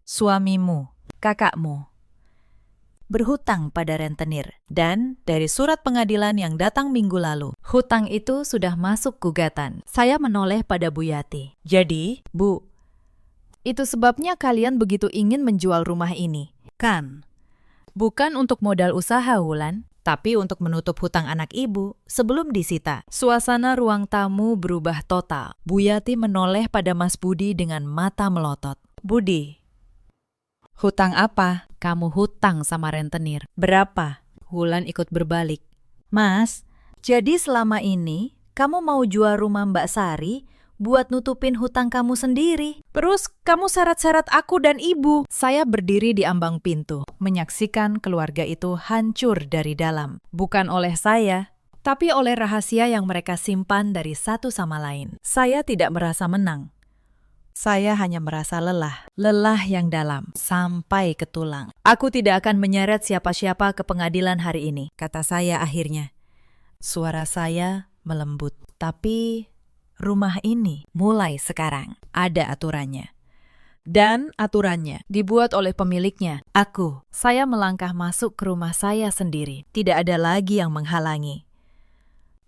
S1: Suamimu, kakakmu. Berhutang pada rentenir. Dan dari surat pengadilan yang datang minggu lalu, hutang itu sudah masuk gugatan. Saya menoleh pada Bu Yati. Jadi, Bu, itu sebabnya kalian begitu ingin menjual rumah ini, kan? Bukan untuk modal usaha, Wulan, tapi untuk menutup hutang anak ibu sebelum disita. Suasana ruang tamu berubah total. Bu Yati menoleh pada Mas Budi dengan mata melotot. Budi, hutang apa? Kamu hutang sama rentenir. Berapa? Wulan ikut berbalik. Mas, jadi selama ini kamu mau jual rumah Mbak Sari buat nutupin hutang kamu sendiri. Terus kamu syarat-syarat aku dan ibu. Saya berdiri di ambang pintu, menyaksikan keluarga itu hancur dari dalam. Bukan oleh saya, tapi oleh rahasia yang mereka simpan dari satu sama lain. Saya tidak merasa menang. Saya hanya merasa lelah, lelah yang dalam, sampai ke tulang. Aku tidak akan menyeret siapa-siapa ke pengadilan hari ini, kata saya akhirnya. Suara saya melembut, tapi rumah ini mulai sekarang ada aturannya. Dan aturannya dibuat oleh pemiliknya, aku. Saya melangkah masuk ke rumah saya sendiri, tidak ada lagi yang menghalangi.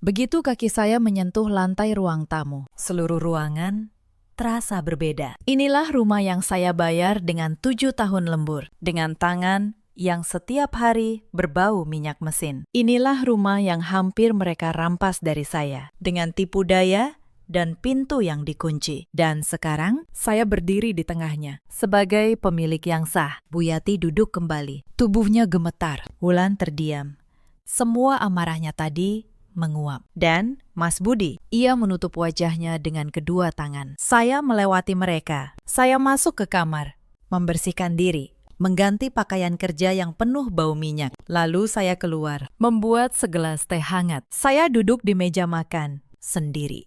S1: Begitu kaki saya menyentuh lantai ruang tamu, seluruh ruangan terasa berbeda. Inilah rumah yang saya bayar dengan 7 tahun lembur, dengan tangan yang setiap hari berbau minyak mesin. Inilah rumah yang hampir mereka rampas dari saya, dengan tipu daya dan pintu yang dikunci. Dan sekarang, saya berdiri di tengahnya, sebagai pemilik yang sah. Bu Yati duduk kembali, tubuhnya gemetar. Wulan terdiam. Semua amarahnya tadi menguap. Dan Mas Budi, ia menutup wajahnya dengan kedua tangan. Saya melewati mereka. Saya masuk ke kamar, membersihkan diri, mengganti pakaian kerja yang penuh bau minyak. Lalu saya keluar, membuat segelas teh hangat. Saya duduk di meja makan, sendiri.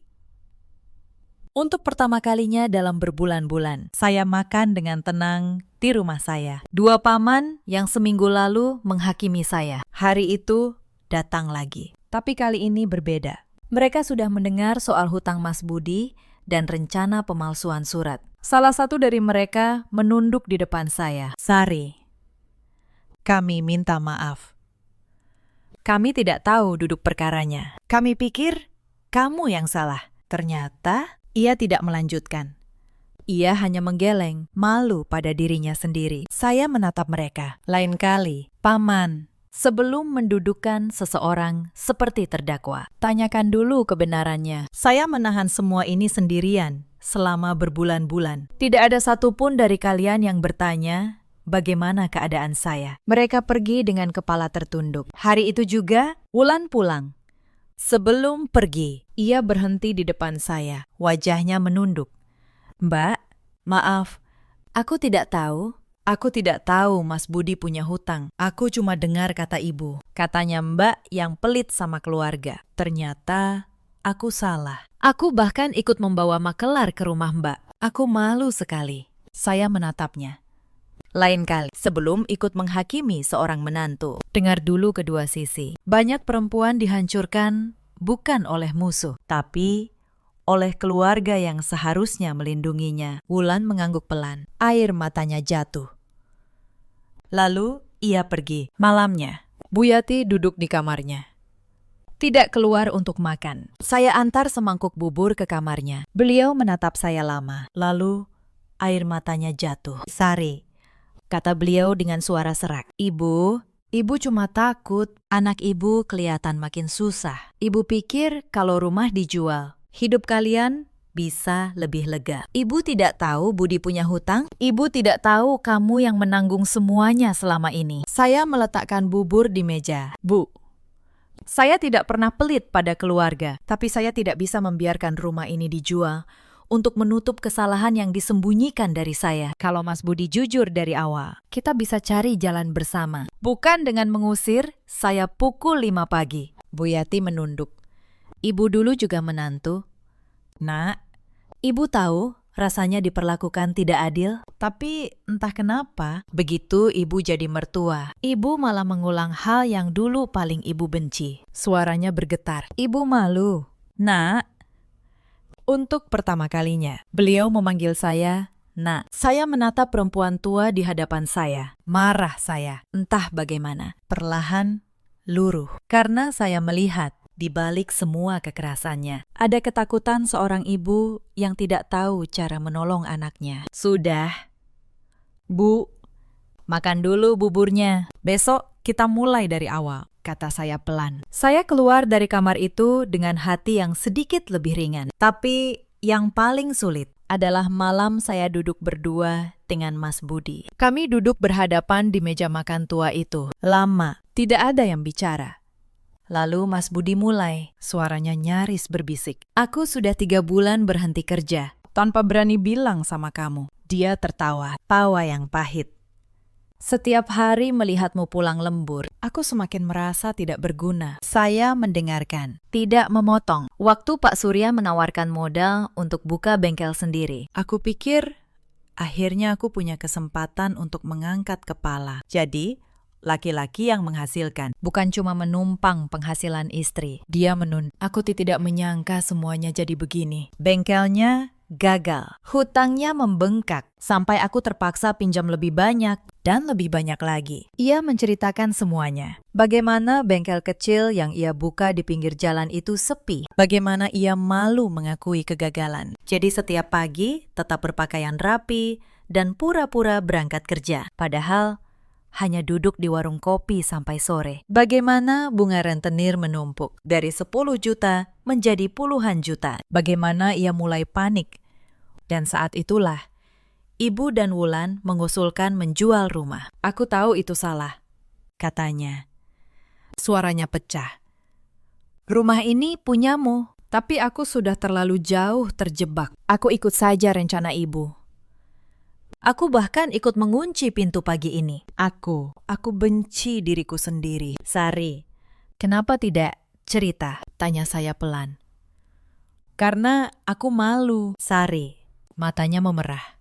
S1: Untuk pertama kalinya dalam berbulan-bulan, saya makan dengan tenang di rumah saya. Dua paman yang seminggu lalu menghakimi saya. Hari itu datang lagi. Tapi kali ini berbeda. Mereka sudah mendengar soal hutang Mas Budi dan rencana pemalsuan surat. Salah satu dari mereka menunduk di depan saya. Sari, kami minta maaf. Kami tidak tahu duduk perkaranya. Kami pikir kamu yang salah. Ternyata ia tidak melanjutkan. Ia hanya menggeleng, malu pada dirinya sendiri. Saya menatap mereka. Lain kali, paman, sebelum mendudukkan seseorang seperti terdakwa, tanyakan dulu kebenarannya. Saya menahan semua ini sendirian selama berbulan-bulan. Tidak ada satupun dari kalian yang bertanya bagaimana keadaan saya. Mereka pergi dengan kepala tertunduk. Hari itu juga, Wulan pulang. Sebelum pergi, ia berhenti di depan saya. Wajahnya menunduk. Mbak, maaf, aku tidak tahu. Aku tidak tahu Mas Budi punya hutang. Aku cuma dengar kata ibu. Katanya Mbak yang pelit sama keluarga. Ternyata aku salah. Aku bahkan ikut membawa makelar ke rumah Mbak. Aku malu sekali. Saya menatapnya. Lain kali, sebelum ikut menghakimi seorang menantu, dengar dulu kedua sisi. Banyak perempuan dihancurkan bukan oleh musuh, tapi oleh keluarga yang seharusnya melindunginya. Wulan mengangguk pelan. Air matanya jatuh. Lalu ia pergi. Malamnya, Bu Yati duduk di kamarnya. Tidak keluar untuk makan. Saya antar semangkuk bubur ke kamarnya. Beliau menatap saya lama. Lalu air matanya jatuh. Sari, kata beliau dengan suara serak. Ibu cuma takut. Anak ibu kelihatan makin susah. Ibu pikir kalau rumah dijual, hidup kalian bisa lebih lega. Ibu tidak tahu Budi punya hutang? Ibu tidak tahu kamu yang menanggung semuanya selama ini. Saya meletakkan bubur di meja. Bu, saya tidak pernah pelit pada keluarga, tapi saya tidak bisa membiarkan rumah ini dijual untuk menutup kesalahan yang disembunyikan dari saya. Kalau Mas Budi jujur dari awal, kita bisa cari jalan bersama. Bukan dengan mengusir, saya pukul 5 pagi. Bu Yati menunduk. Ibu dulu juga menantu. Nak, ibu tahu rasanya diperlakukan tidak adil, tapi entah kenapa, begitu ibu jadi mertua, ibu malah mengulang hal yang dulu paling ibu benci. Suaranya bergetar. Ibu malu. Nak, untuk pertama kalinya, beliau memanggil saya, Nak. Saya menatap perempuan tua di hadapan saya. Marah saya, entah bagaimana. Perlahan, luruh. Karena saya melihat, di balik semua kekerasannya, ada ketakutan seorang ibu yang tidak tahu cara menolong anaknya. Sudah. Bu, makan dulu buburnya. Besok kita mulai dari awal, kata saya pelan. Saya keluar dari kamar itu dengan hati yang sedikit lebih ringan. Tapi yang paling sulit adalah malam saya duduk berdua dengan Mas Budi. Kami duduk berhadapan di meja makan tua itu. Lama, tidak ada yang bicara. Lalu Mas Budi mulai, suaranya nyaris berbisik. Aku sudah 3 bulan berhenti kerja, tanpa berani bilang sama kamu. Dia tertawa, tawa yang pahit. Setiap hari melihatmu pulang lembur, aku semakin merasa tidak berguna. Saya mendengarkan, tidak memotong. Waktu Pak Surya menawarkan modal untuk buka bengkel sendiri, aku pikir akhirnya aku punya kesempatan untuk mengangkat kepala. Jadi, laki-laki yang menghasilkan, bukan cuma menumpang penghasilan istri. Dia Aku tidak menyangka semuanya jadi begini. Bengkelnya gagal. Hutangnya membengkak, sampai aku terpaksa pinjam lebih banyak dan lebih banyak lagi. Ia menceritakan semuanya. Bagaimana bengkel kecil yang ia buka di pinggir jalan itu sepi. Bagaimana ia malu mengakui kegagalan. Jadi setiap pagi tetap berpakaian rapi dan pura-pura berangkat kerja. Padahal hanya duduk di warung kopi sampai sore. Bagaimana bunga rentenir menumpuk dari 10 juta menjadi puluhan juta. Bagaimana ia mulai panik. Dan saat itulah, Ibu dan Wulan mengusulkan menjual rumah. Aku tahu itu salah, katanya. Suaranya pecah. Rumah ini punyamu, tapi aku sudah terlalu jauh terjebak. Aku ikut saja rencana ibu. Aku bahkan ikut mengunci pintu pagi ini. Aku benci diriku sendiri. Sari, kenapa tidak cerita? Tanya saya pelan. Karena aku malu. Sari, matanya memerah.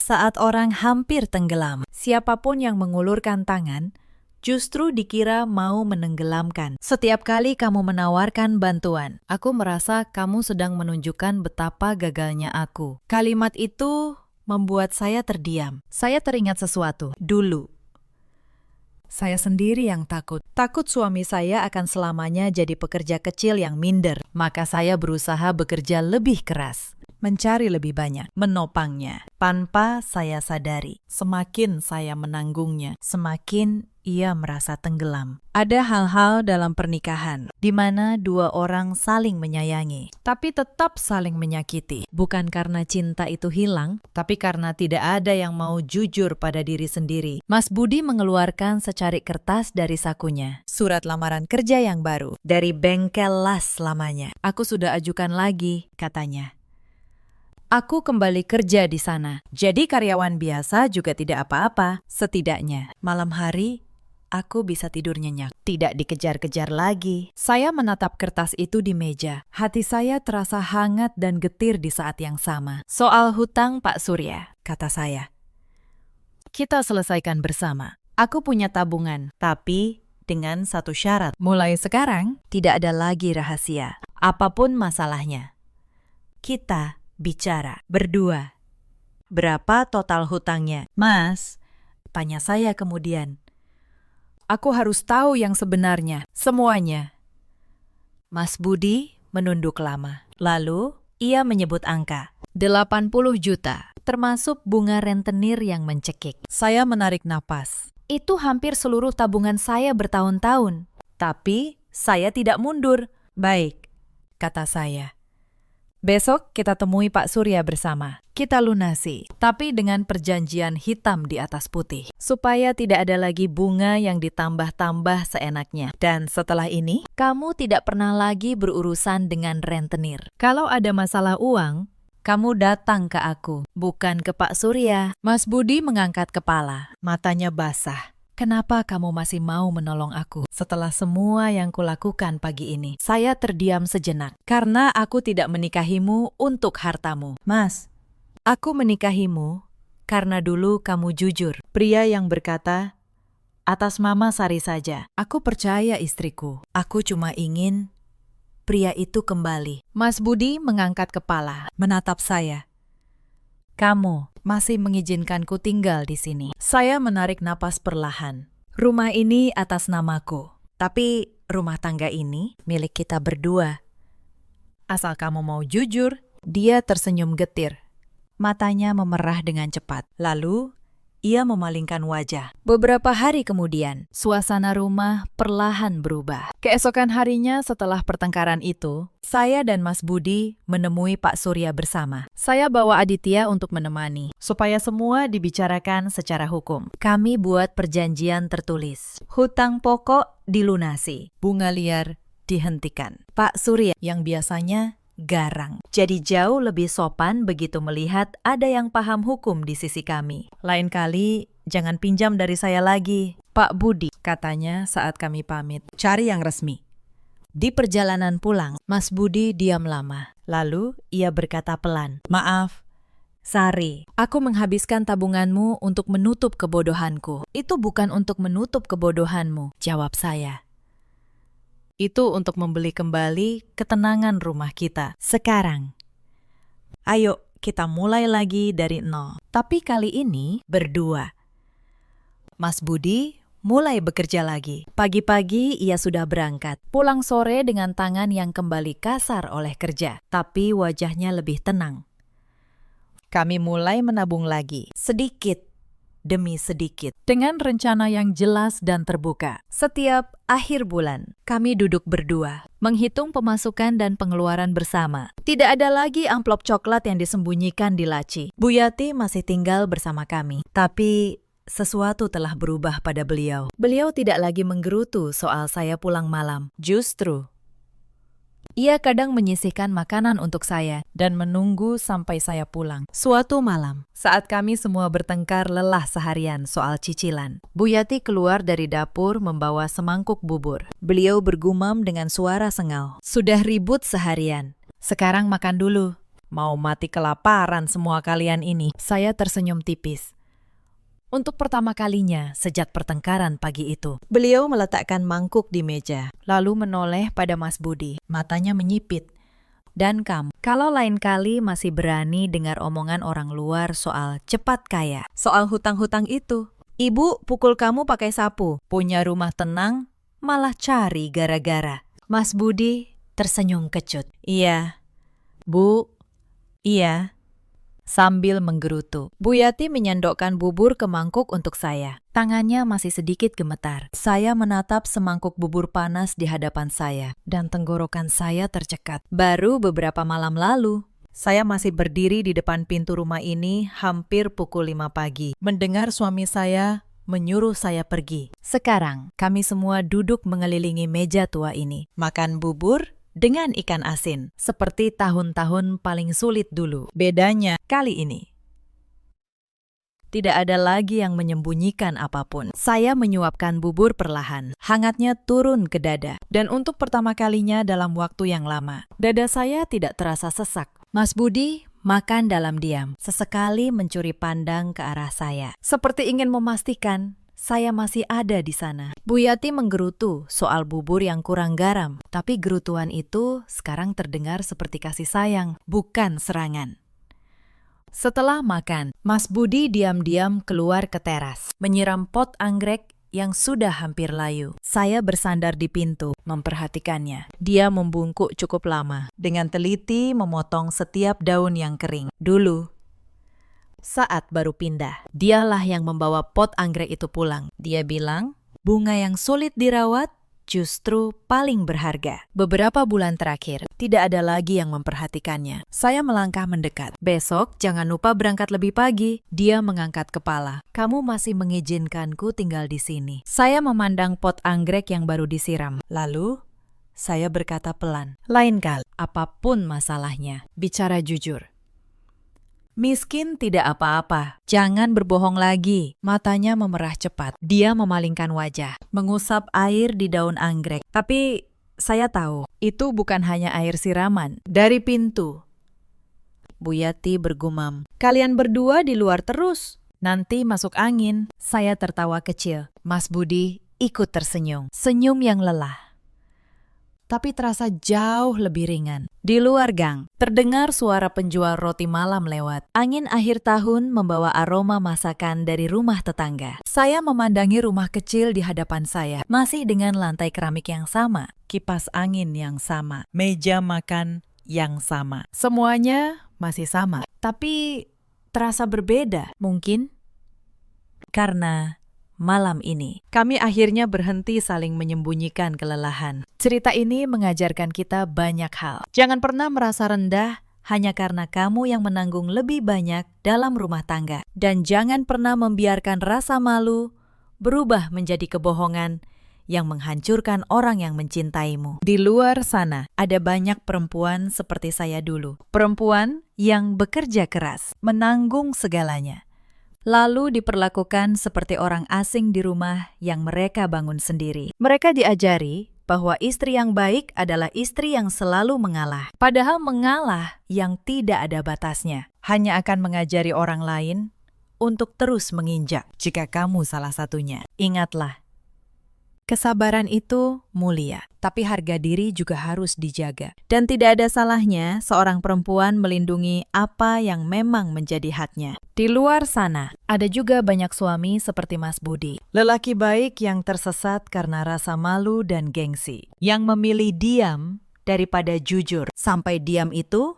S1: Saat orang hampir tenggelam, siapapun yang mengulurkan tangan justru dikira mau menenggelamkan. Setiap kali kamu menawarkan bantuan, aku merasa kamu sedang menunjukkan betapa gagalnya aku. Kalimat itu membuat saya terdiam. Saya teringat sesuatu. Dulu, saya sendiri yang takut. Takut suami saya akan selamanya jadi pekerja kecil yang minder. Maka saya berusaha bekerja lebih keras, mencari lebih banyak, menopangnya. Tanpa saya sadari, semakin saya menanggungnya, semakin ia merasa tenggelam. Ada hal-hal dalam pernikahan di mana dua orang saling menyayangi, tapi tetap saling menyakiti. Bukan karena cinta itu hilang, tapi karena tidak ada yang mau jujur pada diri sendiri. Mas Budi mengeluarkan secarik kertas dari sakunya. Surat lamaran kerja yang baru, dari bengkel las lamanya. Aku sudah ajukan lagi, katanya. Aku kembali kerja di sana. Jadi karyawan biasa juga tidak apa-apa. Setidaknya, malam hari aku bisa tidur nyenyak. Tidak dikejar-kejar lagi. Saya menatap kertas itu di meja. Hati saya terasa hangat dan getir di saat yang sama. Soal hutang Pak Surya, kata saya. Kita selesaikan bersama. Aku punya tabungan, tapi dengan satu syarat. Mulai sekarang, tidak ada lagi rahasia. Apapun masalahnya, kita bicara berdua. Berapa total hutangnya? Mas, tanya saya kemudian. Aku harus tahu yang sebenarnya, semuanya. Mas Budi menunduk lama. Lalu, ia menyebut angka. 80 juta, termasuk bunga rentenir yang mencekik. Saya menarik napas. Itu hampir seluruh tabungan saya bertahun-tahun. Tapi, saya tidak mundur. Baik, kata saya. Besok kita temui Pak Surya bersama. Kita lunasi, tapi dengan perjanjian hitam di atas putih. Supaya tidak ada lagi bunga yang ditambah-tambah seenaknya. Dan setelah ini, kamu tidak pernah lagi berurusan dengan rentenir. Kalau ada masalah uang, kamu datang ke aku, bukan ke Pak Surya. Mas Budi mengangkat kepala, matanya basah. Kenapa kamu masih mau menolong aku setelah semua yang kulakukan pagi ini? Saya terdiam sejenak, karena aku tidak menikahimu untuk hartamu. Mas, aku menikahimu karena dulu kamu jujur. Pria yang berkata, atas Mama Sari saja, aku percaya istriku. Aku cuma ingin pria itu kembali. Mas Budi mengangkat kepala, menatap saya. Kamu masih mengizinkanku tinggal di sini. Saya menarik napas perlahan. Rumah ini atas namaku, tapi rumah tangga ini milik kita berdua. Asal kamu mau jujur. Dia tersenyum getir. Matanya memerah dengan cepat. Lalu, ia memalingkan wajah. Beberapa hari kemudian, suasana rumah perlahan berubah. Keesokan harinya setelah pertengkaran itu, saya dan Mas Budi menemui Pak Surya bersama. Saya bawa Aditya untuk menemani, supaya semua dibicarakan secara hukum. Kami buat perjanjian tertulis. Hutang pokok dilunasi, bunga liar dihentikan. Pak Surya yang biasanya garang, jadi jauh lebih sopan begitu melihat ada yang paham hukum di sisi kami. Lain kali, jangan pinjam dari saya lagi, Pak Budi, katanya saat kami pamit. Cari yang resmi. Di perjalanan pulang, Mas Budi diam lama. Lalu, ia berkata pelan, maaf, Sari, aku menghabiskan tabunganmu untuk menutup kebodohanku. Itu bukan untuk menutup kebodohanmu, jawab saya. Itu untuk membeli kembali ketenangan rumah kita. Sekarang, ayo kita mulai lagi dari nol. Tapi kali ini berdua. Mas Budi mulai bekerja lagi. Pagi-pagi ia sudah berangkat. Pulang sore dengan tangan yang kembali kasar oleh kerja. Tapi wajahnya lebih tenang. Kami mulai menabung lagi. Sedikit demi sedikit, dengan rencana yang jelas dan terbuka. Setiap akhir bulan, kami duduk berdua, menghitung pemasukan dan pengeluaran bersama. Tidak ada lagi amplop coklat yang disembunyikan di laci. Bu Yati masih tinggal bersama kami, tapi sesuatu telah berubah pada beliau. Beliau tidak lagi menggerutu soal saya pulang malam. Justru, ia kadang menyisihkan makanan untuk saya dan menunggu sampai saya pulang. Suatu malam, saat kami semua bertengkar lelah seharian soal cicilan, Bu Yati keluar dari dapur membawa semangkuk bubur. Beliau bergumam dengan suara sengal. Sudah ribut seharian. Sekarang makan dulu. Mau mati kelaparan semua kalian ini. Saya tersenyum tipis. Untuk pertama kalinya sejak pertengkaran pagi itu. Beliau meletakkan mangkuk di meja, lalu menoleh pada Mas Budi. Matanya menyipit. Dan kamu, kalau lain kali masih berani dengar omongan orang luar soal cepat kaya, soal hutang-hutang itu. Ibu pukul kamu pakai sapu, punya rumah tenang, malah cari gara-gara. Mas Budi tersenyum kecut. Iya, Bu, iya. Sambil menggerutu, Bu Yati menyendokkan bubur ke mangkuk untuk saya. Tangannya masih sedikit gemetar. Saya menatap semangkuk bubur panas di hadapan saya, dan tenggorokan saya tercekat. Baru beberapa malam lalu, saya masih berdiri di depan pintu rumah ini hampir pukul 5 pagi, mendengar suami saya menyuruh saya pergi. Sekarang, kami semua duduk mengelilingi meja tua ini, makan bubur dengan ikan asin, seperti tahun-tahun paling sulit dulu. Bedanya kali ini, tidak ada lagi yang menyembunyikan apapun. Saya menyuapkan bubur perlahan, hangatnya turun ke dada. Dan untuk pertama kalinya dalam waktu yang lama, dada saya tidak terasa sesak. Mas Budi makan dalam diam, sesekali mencuri pandang ke arah saya, seperti ingin memastikan saya masih ada di sana. Bu Yati menggerutu soal bubur yang kurang garam, tapi gerutuan itu sekarang terdengar seperti kasih sayang, bukan serangan. Setelah makan, Mas Budi diam-diam keluar ke teras, menyiram pot anggrek yang sudah hampir layu. Saya bersandar di pintu, memperhatikannya. Dia membungkuk cukup lama, dengan teliti memotong setiap daun yang kering. Dulu, saat baru pindah, dialah yang membawa pot anggrek itu pulang. Dia bilang, bunga yang sulit dirawat justru paling berharga. Beberapa bulan terakhir, tidak ada lagi yang memperhatikannya. Saya melangkah mendekat. Besok, jangan lupa berangkat lebih pagi. Dia mengangkat kepala. Kamu masih mengizinkanku tinggal di sini. Saya memandang pot anggrek yang baru disiram. Lalu, saya berkata pelan, lain kali, apapun masalahnya, bicara jujur. Miskin tidak apa-apa. Jangan berbohong lagi. Matanya memerah cepat. Dia memalingkan wajah, mengusap air di daun anggrek. Tapi saya tahu, itu bukan hanya air siraman. Dari pintu, Bu Yati bergumam, kalian berdua di luar terus. Nanti masuk angin. Saya tertawa kecil. Mas Budi ikut tersenyum. Senyum yang lelah, tapi terasa jauh lebih ringan. Di luar gang, terdengar suara penjual roti malam lewat. Angin akhir tahun membawa aroma masakan dari rumah tetangga. Saya memandangi rumah kecil di hadapan saya, masih dengan lantai keramik yang sama, kipas angin yang sama, meja makan yang sama. Semuanya masih sama, tapi terasa berbeda. Mungkin karena malam ini, kami akhirnya berhenti saling menyembunyikan kelelahan. Cerita ini mengajarkan kita banyak hal. Jangan pernah merasa rendah hanya karena kamu yang menanggung lebih banyak dalam rumah tangga. Dan jangan pernah membiarkan rasa malu berubah menjadi kebohongan yang menghancurkan orang yang mencintaimu. Di luar sana, ada banyak perempuan seperti saya dulu. Perempuan yang bekerja keras, menanggung segalanya, lalu diperlakukan seperti orang asing di rumah yang mereka bangun sendiri. Mereka diajari bahwa istri yang baik adalah istri yang selalu mengalah. Padahal mengalah yang tidak ada batasnya hanya akan mengajari orang lain untuk terus menginjak jika kamu salah satunya. Ingatlah, kesabaran itu mulia, tapi harga diri juga harus dijaga. Dan tidak ada salahnya seorang perempuan melindungi apa yang memang menjadi haknya. Di luar sana, ada juga banyak suami seperti Mas Budi. Lelaki baik yang tersesat karena rasa malu dan gengsi. Yang memilih diam daripada jujur. Sampai diam itu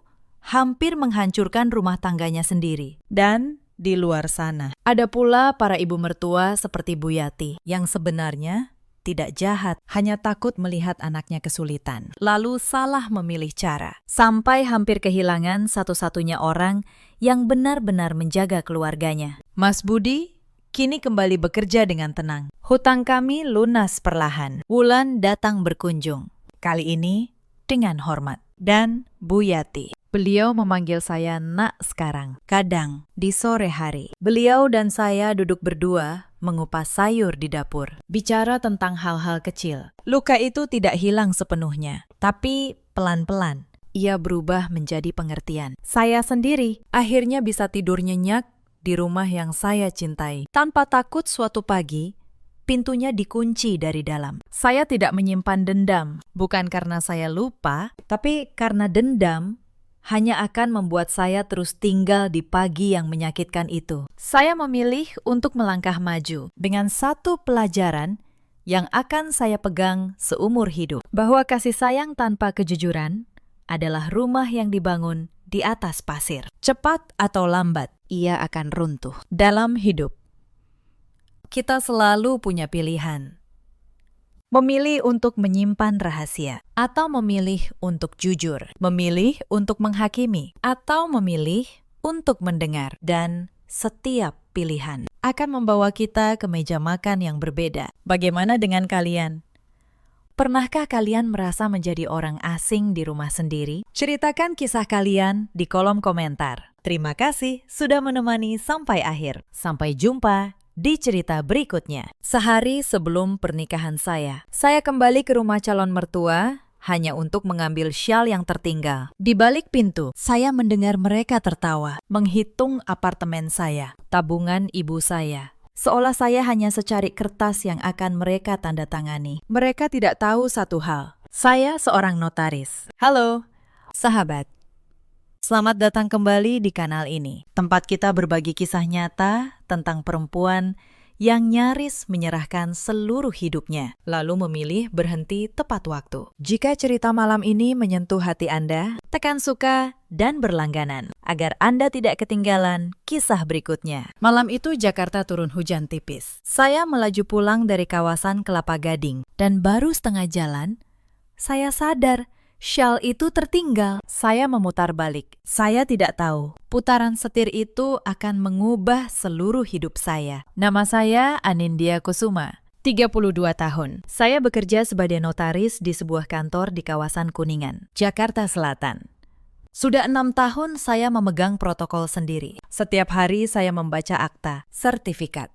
S1: hampir menghancurkan rumah tangganya sendiri. Dan di luar sana, ada pula para ibu mertua seperti Bu Yati yang sebenarnya tidak jahat, hanya takut melihat anaknya kesulitan. Lalu salah memilih cara, sampai hampir kehilangan satu-satunya orang yang benar-benar menjaga keluarganya. Mas Budi kini kembali bekerja dengan tenang. Hutang kami lunas perlahan. Wulan datang berkunjung. Kali ini dengan hormat. Dan Bu Yati. Beliau memanggil saya nak sekarang, kadang di sore hari. Beliau dan saya duduk berdua mengupas sayur di dapur, bicara tentang hal-hal kecil. Luka itu tidak hilang sepenuhnya, tapi pelan-pelan ia berubah menjadi pengertian. Saya sendiri akhirnya bisa tidur nyenyak di rumah yang saya cintai. Tanpa takut suatu pagi, pintunya dikunci dari dalam. Saya tidak menyimpan dendam, bukan karena saya lupa, tapi karena dendam hanya akan membuat saya terus tinggal di pagi yang menyakitkan itu. Saya memilih untuk melangkah maju dengan satu pelajaran yang akan saya pegang seumur hidup, bahwa kasih sayang tanpa kejujuran adalah rumah yang dibangun di atas pasir. Cepat atau lambat, ia akan runtuh. Dalam hidup, kita selalu punya pilihan. Memilih untuk menyimpan rahasia, atau memilih untuk jujur. Memilih untuk menghakimi, atau memilih untuk mendengar. Dan setiap pilihan akan membawa kita ke meja makan yang berbeda. Bagaimana dengan kalian? Pernahkah kalian merasa menjadi orang asing di rumah sendiri? Ceritakan kisah kalian di kolom komentar. Terima kasih sudah menemani sampai akhir. Sampai jumpa di cerita berikutnya. Sehari sebelum pernikahan saya kembali ke rumah calon mertua hanya untuk mengambil syal yang tertinggal. Di balik pintu, saya mendengar mereka tertawa, menghitung apartemen saya, tabungan ibu saya. Seolah saya hanya secari kertas yang akan mereka tanda tangani. Mereka tidak tahu satu hal. Saya seorang notaris. Halo, sahabat. Selamat datang kembali di kanal ini, tempat kita berbagi kisah nyata tentang perempuan yang nyaris menyerahkan seluruh hidupnya, lalu memilih berhenti tepat waktu. Jika cerita malam ini menyentuh hati Anda, tekan suka dan berlangganan, agar Anda tidak ketinggalan kisah berikutnya. Malam itu Jakarta turun hujan tipis. Saya melaju pulang dari kawasan Kelapa Gading, dan baru setengah jalan, saya sadar syal itu tertinggal. Saya memutar balik. Saya tidak tahu, putaran setir itu akan mengubah seluruh hidup saya. Nama saya Anindya Kusuma, 32 tahun. Saya bekerja sebagai notaris di sebuah kantor di kawasan Kuningan, Jakarta Selatan. Sudah 6 tahun saya memegang protokol sendiri. Setiap hari saya membaca akta, sertifikat,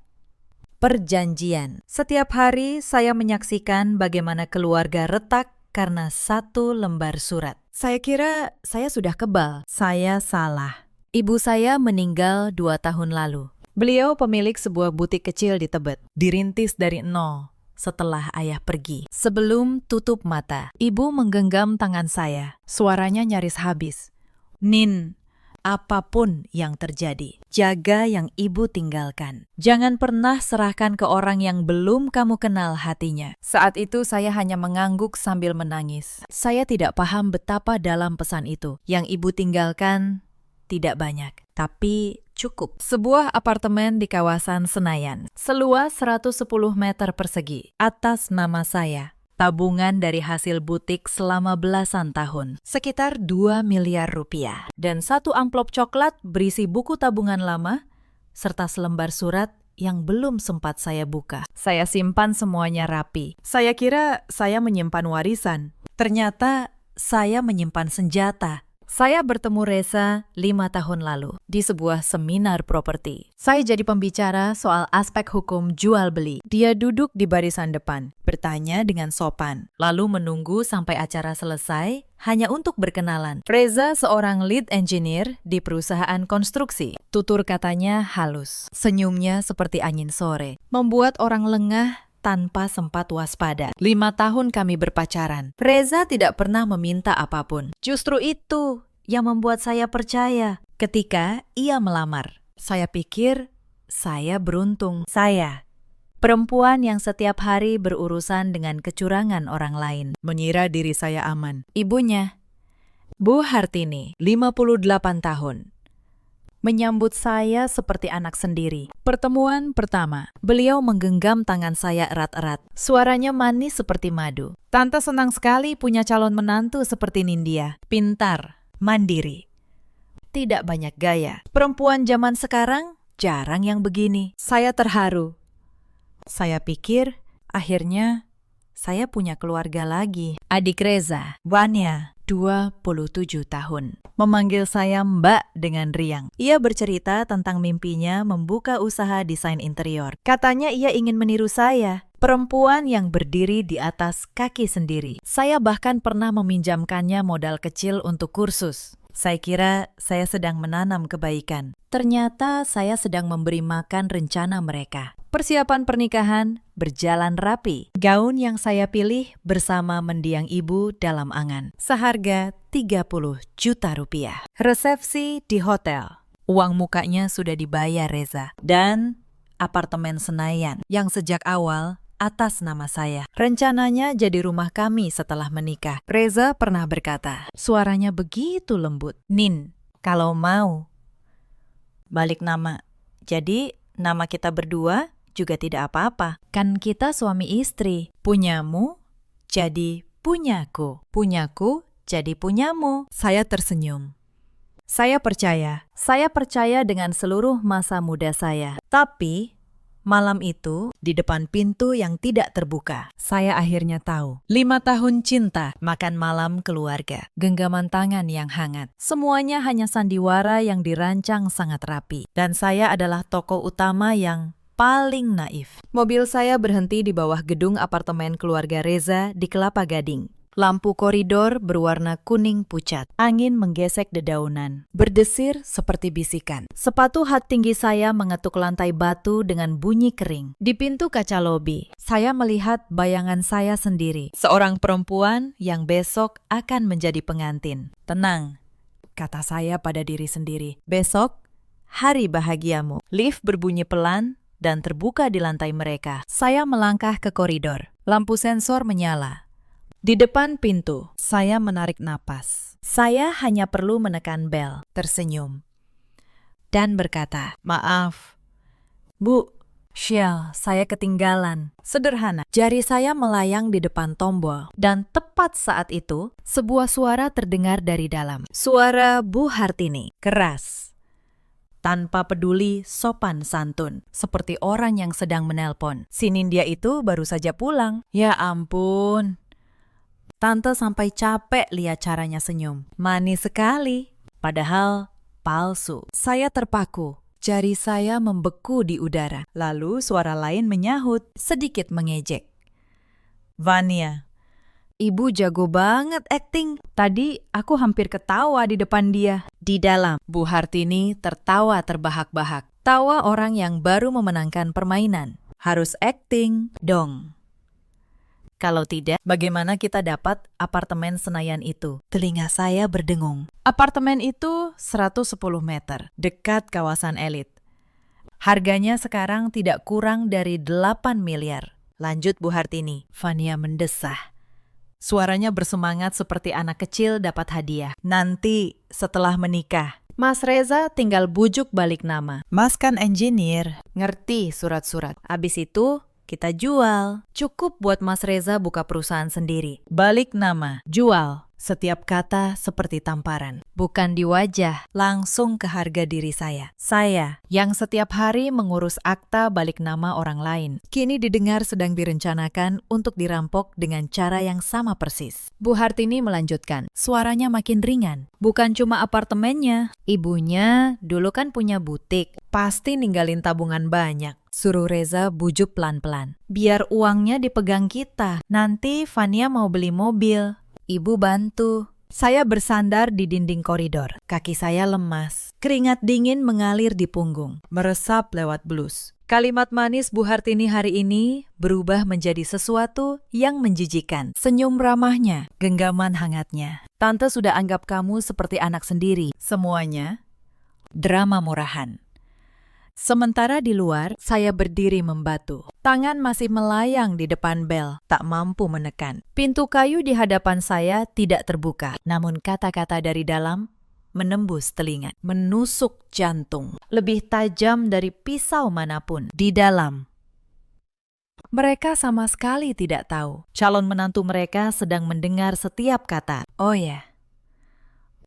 S1: perjanjian. Setiap hari saya menyaksikan bagaimana keluarga retak karena satu lembar surat. Saya kira saya sudah kebal. Saya salah. Ibu saya meninggal 2 tahun lalu. Beliau pemilik sebuah butik kecil di Tebet. Dirintis dari nol setelah ayah pergi. Sebelum tutup mata, ibu menggenggam tangan saya. Suaranya nyaris habis. Nin, apapun yang terjadi, jaga yang ibu tinggalkan. Jangan pernah serahkan ke orang yang belum kamu kenal hatinya. Saat itu saya hanya mengangguk sambil menangis. Saya tidak paham betapa dalam pesan itu. Yang ibu tinggalkan tidak banyak, tapi cukup. Sebuah apartemen di kawasan Senayan, seluas 110 meter persegi, atas nama saya. Tabungan dari hasil butik selama belasan tahun, sekitar 2 miliar rupiah. Dan satu amplop coklat berisi buku tabungan lama, serta selembar surat yang belum sempat saya buka. Saya simpan semuanya rapi. Saya kira saya menyimpan warisan. Ternyata saya menyimpan senjata. Saya bertemu Reza 5 tahun lalu di sebuah seminar properti. Saya jadi pembicara soal aspek hukum jual beli. Dia duduk di barisan depan, bertanya dengan sopan, lalu menunggu sampai acara selesai hanya untuk berkenalan. Reza seorang lead engineer di perusahaan konstruksi. Tutur katanya halus, senyumnya seperti angin sore, membuat orang lengah tanpa sempat waspada. 5 tahun kami berpacaran. Reza tidak pernah meminta apapun. Justru itu yang membuat saya percaya ketika ia melamar. Saya pikir saya beruntung. Saya, perempuan yang setiap hari berurusan dengan kecurangan orang lain, mengira diri saya aman. Ibunya, Bu Hartini, 58 tahun, menyambut saya seperti anak sendiri. Pertemuan pertama, beliau menggenggam tangan saya erat-erat. Suaranya manis seperti madu. Tante senang sekali punya calon menantu seperti Nindya. Pintar, mandiri, tidak banyak gaya. Perempuan zaman sekarang jarang yang begini. Saya terharu. Saya pikir akhirnya saya punya keluarga lagi. Adik Reza, Vanya, 27 tahun, memanggil saya Mbak dengan riang. Ia bercerita tentang mimpinya membuka usaha desain interior. Katanya ia ingin meniru saya. Perempuan yang berdiri di atas kaki sendiri. Saya bahkan pernah meminjamkannya modal kecil untuk kursus. Saya kira saya sedang menanam kebaikan. Ternyata saya sedang memberi makan rencana mereka. Persiapan pernikahan berjalan rapi. Gaun yang saya pilih bersama mendiang ibu dalam angan. Seharga 30 juta rupiah. Resepsi di hotel. Uang mukanya sudah dibayar Reza. Dan apartemen Senayan yang sejak awal atas nama saya. Rencananya jadi rumah kami setelah menikah. Reza pernah berkata, suaranya begitu lembut. Nin, kalau mau, balik nama. Jadi, nama kita berdua juga tidak apa-apa. Kan kita suami istri. Punyamu jadi punyaku. Punyaku jadi punyamu. Saya tersenyum. Saya percaya dengan seluruh masa muda saya. Tapi, malam itu, di depan pintu yang tidak terbuka, saya akhirnya tahu. 5 tahun cinta, makan malam keluarga, genggaman tangan yang hangat. Semuanya hanya sandiwara yang dirancang sangat rapi. Dan saya adalah tokoh utama yang paling naif. Mobil saya berhenti di bawah gedung apartemen keluarga Reza di Kelapa Gading. Lampu koridor berwarna kuning pucat. Angin menggesek dedaunan, berdesir seperti bisikan. Sepatu hat tinggi saya mengetuk lantai batu dengan bunyi kering. Di pintu kaca lobi, saya melihat bayangan saya sendiri. Seorang perempuan yang besok akan menjadi pengantin. Tenang, kata saya pada diri sendiri. Besok, hari bahagiamu. Lift berbunyi pelan dan terbuka di lantai mereka. Saya melangkah ke koridor. Lampu sensor menyala. Di depan pintu, saya menarik napas. Saya hanya perlu menekan bel, tersenyum, dan berkata, maaf, Bu, Shell, saya ketinggalan. Sederhana. Jari saya melayang di depan tombol, dan tepat saat itu, sebuah suara terdengar dari dalam. Suara Bu Hartini, keras. Tanpa peduli sopan santun, seperti orang yang sedang menelpon. Si Nindya itu baru saja pulang. Ya ampun. Tante sampai capek lihat caranya senyum. Manis sekali. Padahal palsu. Saya terpaku. Jari saya membeku di udara. Lalu suara lain menyahut, sedikit mengejek. Vania, ibu jago banget akting. Tadi aku hampir ketawa di depan dia. Di dalam, Bu Hartini tertawa terbahak-bahak. Tawa orang yang baru memenangkan permainan. Harus akting dong. Kalau tidak, bagaimana kita dapat apartemen Senayan itu? Telinga saya berdengung. Apartemen itu 110 meter, dekat kawasan elit. Harganya sekarang tidak kurang dari 8 miliar. Lanjut Bu Hartini. Vania mendesah. Suaranya bersemangat seperti anak kecil dapat hadiah. Nanti setelah menikah, Mas Reza tinggal bujuk balik nama. Mas kan engineer, ngerti surat-surat. Abis itu, kita jual. Cukup buat Mas Reza buka perusahaan sendiri. Balik nama, jual. Setiap kata seperti tamparan. Bukan di wajah, langsung ke harga diri saya. Saya, yang setiap hari mengurus akta balik nama orang lain, kini didengar sedang direncanakan untuk dirampok dengan cara yang sama persis. Bu Hartini melanjutkan, suaranya makin ringan. Bukan cuma apartemennya, ibunya dulu kan punya butik. Pasti ninggalin tabungan banyak. Suruh Reza bujuk pelan-pelan. Biar uangnya dipegang kita. Nanti Vania mau beli mobil. Ibu bantu. Saya bersandar di dinding koridor. Kaki saya lemas. Keringat dingin mengalir di punggung. Meresap lewat blus. Kalimat manis Bu Hartini hari ini berubah menjadi sesuatu yang menjijikan. Senyum ramahnya, genggaman hangatnya. Tante sudah anggap kamu seperti anak sendiri. Semuanya drama murahan. Sementara di luar, saya berdiri membatu. Tangan masih melayang di depan bel, tak mampu menekan. Pintu kayu di hadapan saya tidak terbuka, namun kata-kata dari dalam menembus telinga, menusuk jantung, lebih tajam dari pisau manapun. Di dalam, mereka sama sekali tidak tahu. Calon menantu mereka sedang mendengar setiap kata. Oh ya.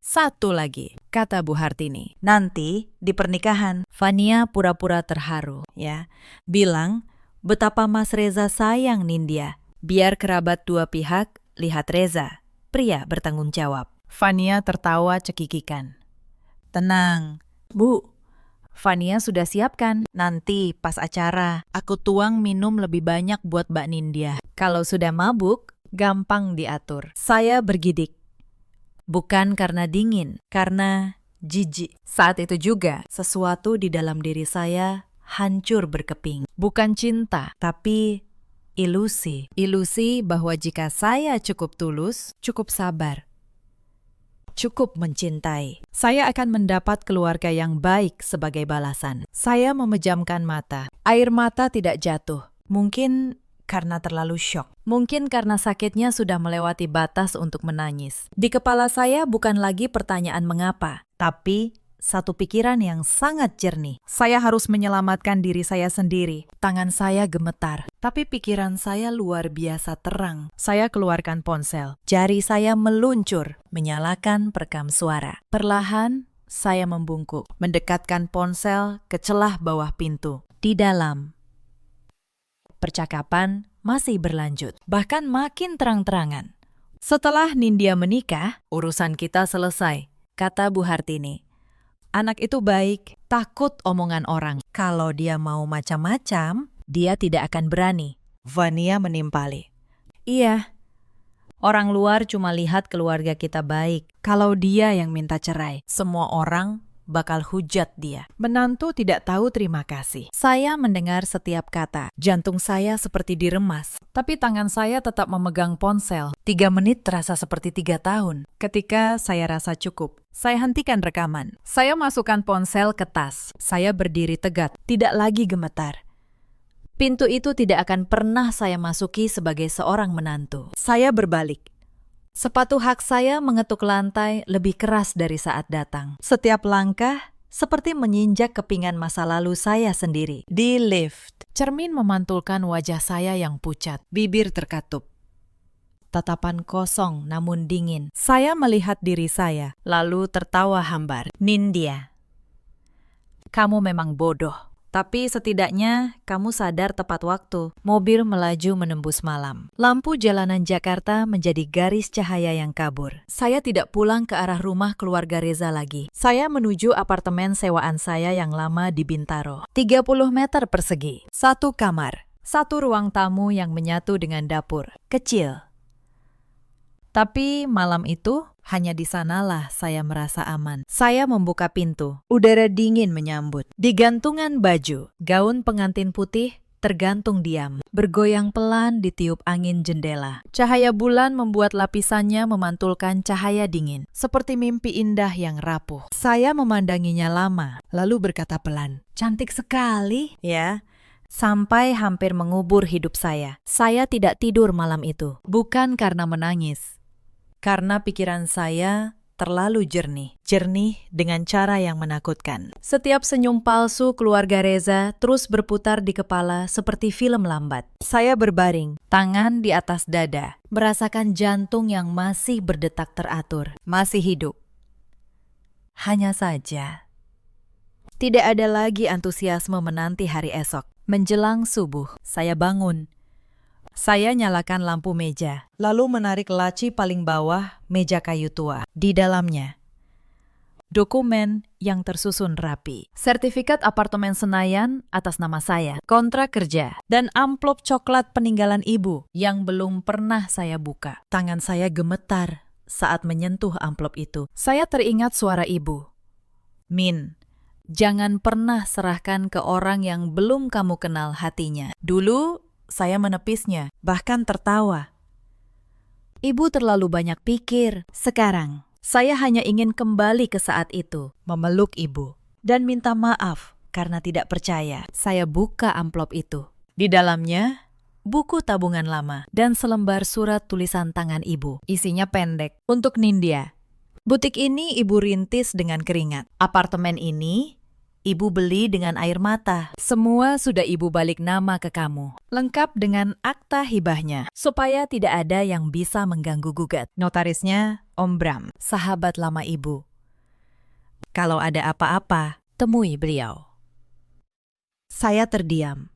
S1: Satu lagi, kata Bu Hartini. Nanti di pernikahan, Vania pura-pura terharu, ya. Bilang betapa Mas Reza sayang Nindya. Biar kerabat dua pihak lihat Reza, pria bertanggung jawab. Vania tertawa cekikikan. Tenang, Bu. Vania sudah siapkan. Nanti pas acara, aku tuang minum lebih banyak buat Mbak Nindya. Kalau sudah mabuk, gampang diatur. Saya bergidik. Bukan karena dingin, karena jijik. Saat itu juga, sesuatu di dalam diri saya hancur berkeping. Bukan cinta, tapi ilusi. Ilusi bahwa jika saya cukup tulus, cukup sabar, cukup mencintai, saya akan mendapat keluarga yang baik sebagai balasan. Saya memejamkan mata. Air mata tidak jatuh. Mungkin karena terlalu syok. Mungkin karena sakitnya sudah melewati batas untuk menangis. Di kepala saya bukan lagi pertanyaan mengapa, tapi satu pikiran yang sangat jernih. Saya harus menyelamatkan diri saya sendiri. Tangan saya gemetar, tapi pikiran saya luar biasa terang. Saya keluarkan ponsel. Jari saya meluncur, menyalakan perekam suara. Perlahan, saya membungkuk, mendekatkan ponsel ke celah bawah pintu. Di dalam, percakapan masih berlanjut, bahkan makin terang-terangan. Setelah Nindya menikah, urusan kita selesai, kata Bu Hartini. Anak itu baik, takut omongan orang. Kalau dia mau macam-macam, dia tidak akan berani. Vania menimpali. Iya, orang luar cuma lihat keluarga kita baik. Kalau dia yang minta cerai, semua orang bakal hujat dia. Menantu tidak tahu terima kasih. Saya mendengar setiap kata. Jantung saya seperti diremas. Tapi tangan saya tetap memegang ponsel. 3 menit terasa seperti 3 tahun. Ketika saya rasa cukup, saya hentikan rekaman. Saya masukkan ponsel ke tas. Saya berdiri tegak, tidak lagi gemetar. Pintu itu tidak akan pernah saya masuki sebagai seorang menantu. Saya berbalik. Sepatu hak saya mengetuk lantai lebih keras dari saat datang. Setiap langkah seperti menginjak kepingan masa lalu saya sendiri. Di lift, cermin memantulkan wajah saya yang pucat, bibir terkatup. Tatapan kosong namun dingin. Saya melihat diri saya, lalu tertawa hambar. Nindya, kamu memang bodoh. Tapi setidaknya kamu sadar tepat waktu. Mobil melaju menembus malam. Lampu jalanan Jakarta menjadi garis cahaya yang kabur. Saya tidak pulang ke arah rumah keluarga Reza lagi. Saya menuju apartemen sewaan saya yang lama di Bintaro. 30 meter persegi. 1 kamar. 1 ruang tamu yang menyatu dengan dapur. Kecil. Tapi malam itu, hanya di sanalah saya merasa aman. Saya membuka pintu. Udara dingin menyambut. Di gantungan baju, gaun pengantin putih tergantung diam. Bergoyang pelan ditiup angin jendela. Cahaya bulan membuat lapisannya memantulkan cahaya dingin. Seperti mimpi indah yang rapuh. Saya memandanginya lama, lalu berkata pelan, "Cantik sekali, ya." Sampai hampir mengubur hidup saya. Saya tidak tidur malam itu. Bukan karena menangis. Karena pikiran saya terlalu jernih. Jernih dengan cara yang menakutkan. Setiap senyum palsu keluarga Reza terus berputar di kepala seperti film lambat. Saya berbaring, tangan di atas dada, merasakan jantung yang masih berdetak teratur, masih hidup. Hanya saja, tidak ada lagi antusiasme menanti hari esok. Menjelang subuh, saya bangun. Saya nyalakan lampu meja, lalu menarik laci paling bawah meja kayu tua. Di dalamnya, dokumen yang tersusun rapi. Sertifikat apartemen Senayan atas nama saya, kontrak kerja, dan amplop coklat peninggalan ibu yang belum pernah saya buka. Tangan saya gemetar saat menyentuh amplop itu. Saya teringat suara ibu. "Min, jangan pernah serahkan ke orang yang belum kamu kenal hatinya." Dulu, saya menepisnya, bahkan tertawa. Ibu terlalu banyak pikir. Sekarang, saya hanya ingin kembali ke saat itu, memeluk ibu, dan minta maaf karena tidak percaya. Saya buka amplop itu. Di dalamnya, buku tabungan lama dan selembar surat tulisan tangan ibu. Isinya pendek, untuk Nindya. Butik ini ibu rintis dengan keringat. Apartemen ini ibu beli dengan air mata. Semua sudah ibu balik nama ke kamu. Lengkap dengan akta hibahnya. Supaya tidak ada yang bisa mengganggu gugat. Notarisnya Om Bram, sahabat lama ibu. Kalau ada apa-apa, temui beliau. Saya terdiam.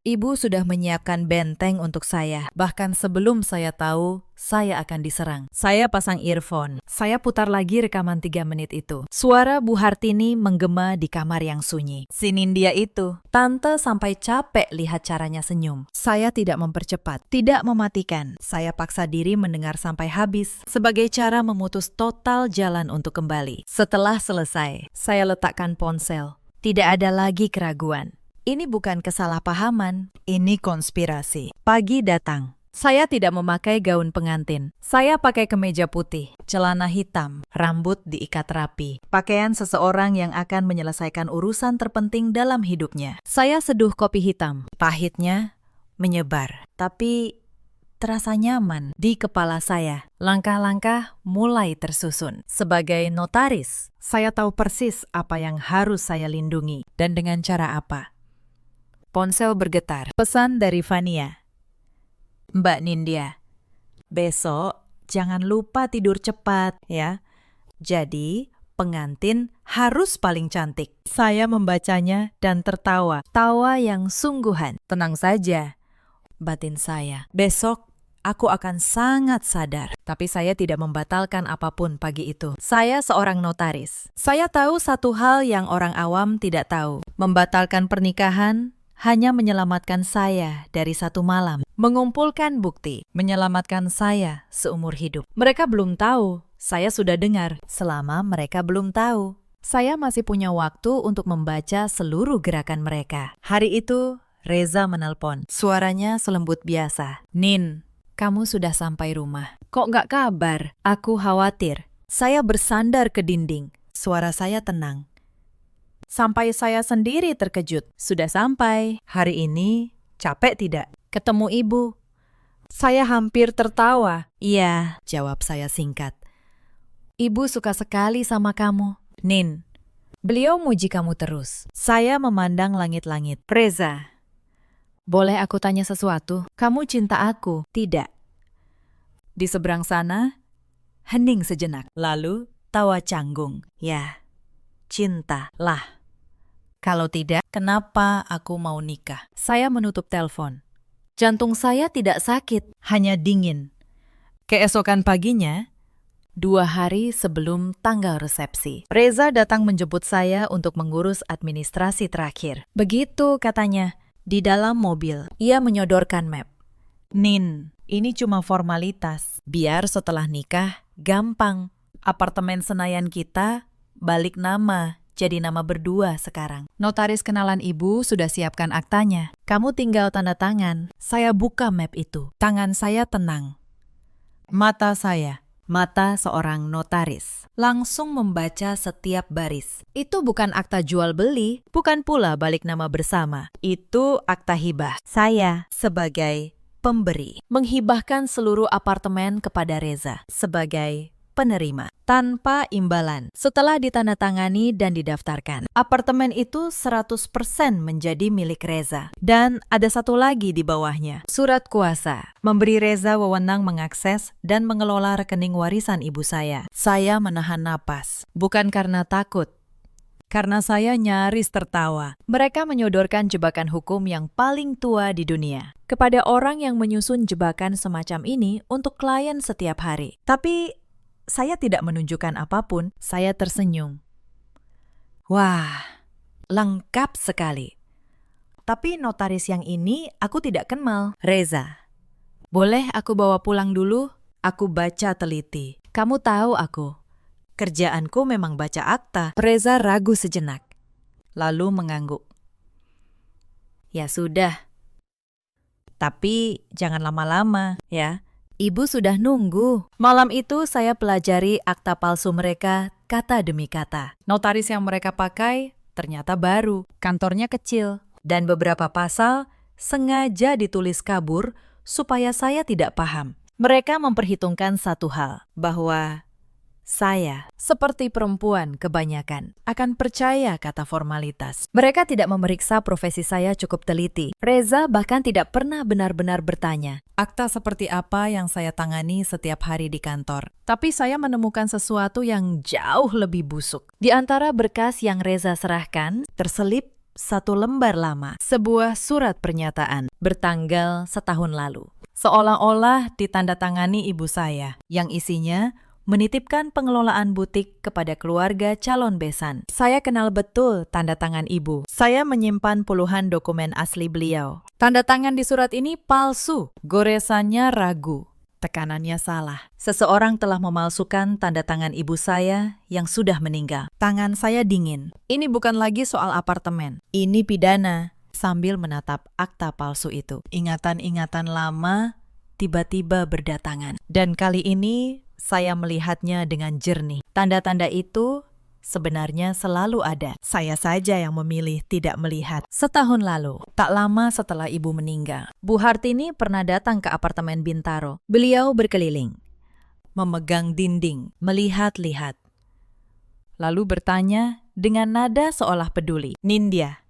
S1: Ibu sudah menyiapkan benteng untuk saya. Bahkan sebelum saya tahu, saya akan diserang. Saya pasang earphone. Saya putar lagi rekaman 3 menit itu. Suara Bu Hartini menggema di kamar yang sunyi. Si Nindya itu. Tante sampai capek lihat caranya senyum. Saya tidak mempercepat, tidak mematikan. Saya paksa diri mendengar sampai habis. Sebagai cara memutus total jalan untuk kembali. Setelah selesai, saya letakkan ponsel. Tidak ada lagi keraguan. Ini bukan kesalahpahaman, ini konspirasi. Pagi datang. Saya tidak memakai gaun pengantin. Saya pakai kemeja putih, celana hitam, rambut diikat rapi. Pakaian seseorang yang akan menyelesaikan urusan terpenting dalam hidupnya. Saya seduh kopi hitam. Pahitnya menyebar, tapi terasa nyaman di kepala saya. Langkah-langkah mulai tersusun. Sebagai notaris, saya tahu persis apa yang harus saya lindungi dan dengan cara apa. Ponsel bergetar. Pesan dari Vania. Mbak Nindya, besok jangan lupa tidur cepat ya. Jadi pengantin harus paling cantik. Saya membacanya dan tertawa. Tawa yang sungguhan. Tenang saja, batin saya. Besok aku akan sangat sadar. Tapi saya tidak membatalkan apapun pagi itu. Saya seorang notaris. Saya tahu satu hal yang orang awam tidak tahu. Membatalkan pernikahan hanya menyelamatkan saya dari satu malam. Mengumpulkan bukti, menyelamatkan saya seumur hidup. Mereka belum tahu, saya sudah dengar. Selama mereka belum tahu, saya masih punya waktu untuk membaca seluruh gerakan mereka. Hari itu, Reza menelpon. Suaranya selembut biasa. Nin, kamu sudah sampai rumah. Kok nggak kabar? Aku khawatir. Saya bersandar ke dinding. Suara saya tenang. Sampai saya sendiri terkejut. Sudah sampai. Hari ini capek tidak? Ketemu ibu. Saya hampir tertawa. Iya, jawab saya singkat. Ibu suka sekali sama kamu. Nin, beliau muji kamu terus. Saya memandang langit-langit. Reza, boleh aku tanya sesuatu? Kamu cinta aku? Tidak. Di seberang sana, hening sejenak. Lalu tawa canggung. Ya, cinta lah. Kalau tidak, kenapa aku mau nikah? Saya menutup telepon. Jantung saya tidak sakit, hanya dingin. Keesokan paginya, 2 hari sebelum tanggal resepsi, Reza datang menjemput saya untuk mengurus administrasi terakhir. Begitu katanya, di dalam mobil, ia menyodorkan map. Nin, ini cuma formalitas. Biar setelah nikah, gampang. Apartemen Senayan kita balik nama. Jadi nama berdua sekarang. Notaris kenalan ibu sudah siapkan aktanya. Kamu tinggal tanda tangan. Saya buka map itu. Tangan saya tenang. Mata saya, mata seorang notaris, langsung membaca setiap baris. Itu bukan akta jual beli, bukan pula balik nama bersama. Itu akta hibah. Saya sebagai pemberi menghibahkan seluruh apartemen kepada Reza sebagai penerima, tanpa imbalan. Setelah ditandatangani dan didaftarkan, apartemen itu 100% menjadi milik Reza. Dan ada satu lagi di bawahnya, surat kuasa, memberi Reza wewenang mengakses dan mengelola rekening warisan ibu saya. Saya menahan napas, bukan karena takut, karena saya nyaris tertawa. Mereka menyodorkan jebakan hukum yang paling tua di dunia kepada orang yang menyusun jebakan semacam ini untuk klien setiap hari. Tapi saya tidak menunjukkan apapun, saya tersenyum. Wah, lengkap sekali. Tapi notaris yang ini aku tidak kenal. Reza, boleh aku bawa pulang dulu? Aku baca teliti. Kamu tahu aku. Kerjaanku memang baca akta. Reza ragu sejenak, lalu mengangguk. Ya sudah. Tapi jangan lama-lama, ya. Ibu sudah nunggu. Malam itu saya pelajari akta palsu mereka kata demi kata. Notaris yang mereka pakai ternyata baru, kantornya kecil, dan beberapa pasal sengaja ditulis kabur supaya saya tidak paham. Mereka memperhitungkan satu hal, bahwa saya, seperti perempuan kebanyakan, akan percaya kata formalitas. Mereka tidak memeriksa profesi saya cukup teliti. Reza bahkan tidak pernah benar-benar bertanya, akta seperti apa yang saya tangani setiap hari di kantor. Tapi saya menemukan sesuatu yang jauh lebih busuk. Di antara berkas yang Reza serahkan, terselip satu lembar lama, sebuah surat pernyataan bertanggal setahun lalu. Seolah-olah ditandatangani ibu saya, yang isinya menitipkan pengelolaan butik kepada keluarga calon besan. Saya kenal betul tanda tangan ibu. Saya menyimpan puluhan dokumen asli beliau. Tanda tangan di surat ini palsu, goresannya ragu, tekanannya salah. Seseorang telah memalsukan tanda tangan ibu saya yang sudah meninggal. Tangan saya dingin. Ini bukan lagi soal apartemen. Ini pidana. Sambil menatap akta palsu itu, ingatan-ingatan lama tiba-tiba berdatangan. Dan kali ini saya melihatnya dengan jernih. Tanda-tanda itu sebenarnya selalu ada. Saya saja yang memilih tidak melihat. Setahun lalu, tak lama setelah ibu meninggal, Bu Hartini pernah datang ke apartemen Bintaro. Beliau berkeliling, memegang dinding, melihat-lihat. Lalu bertanya dengan nada seolah peduli, "Nindya,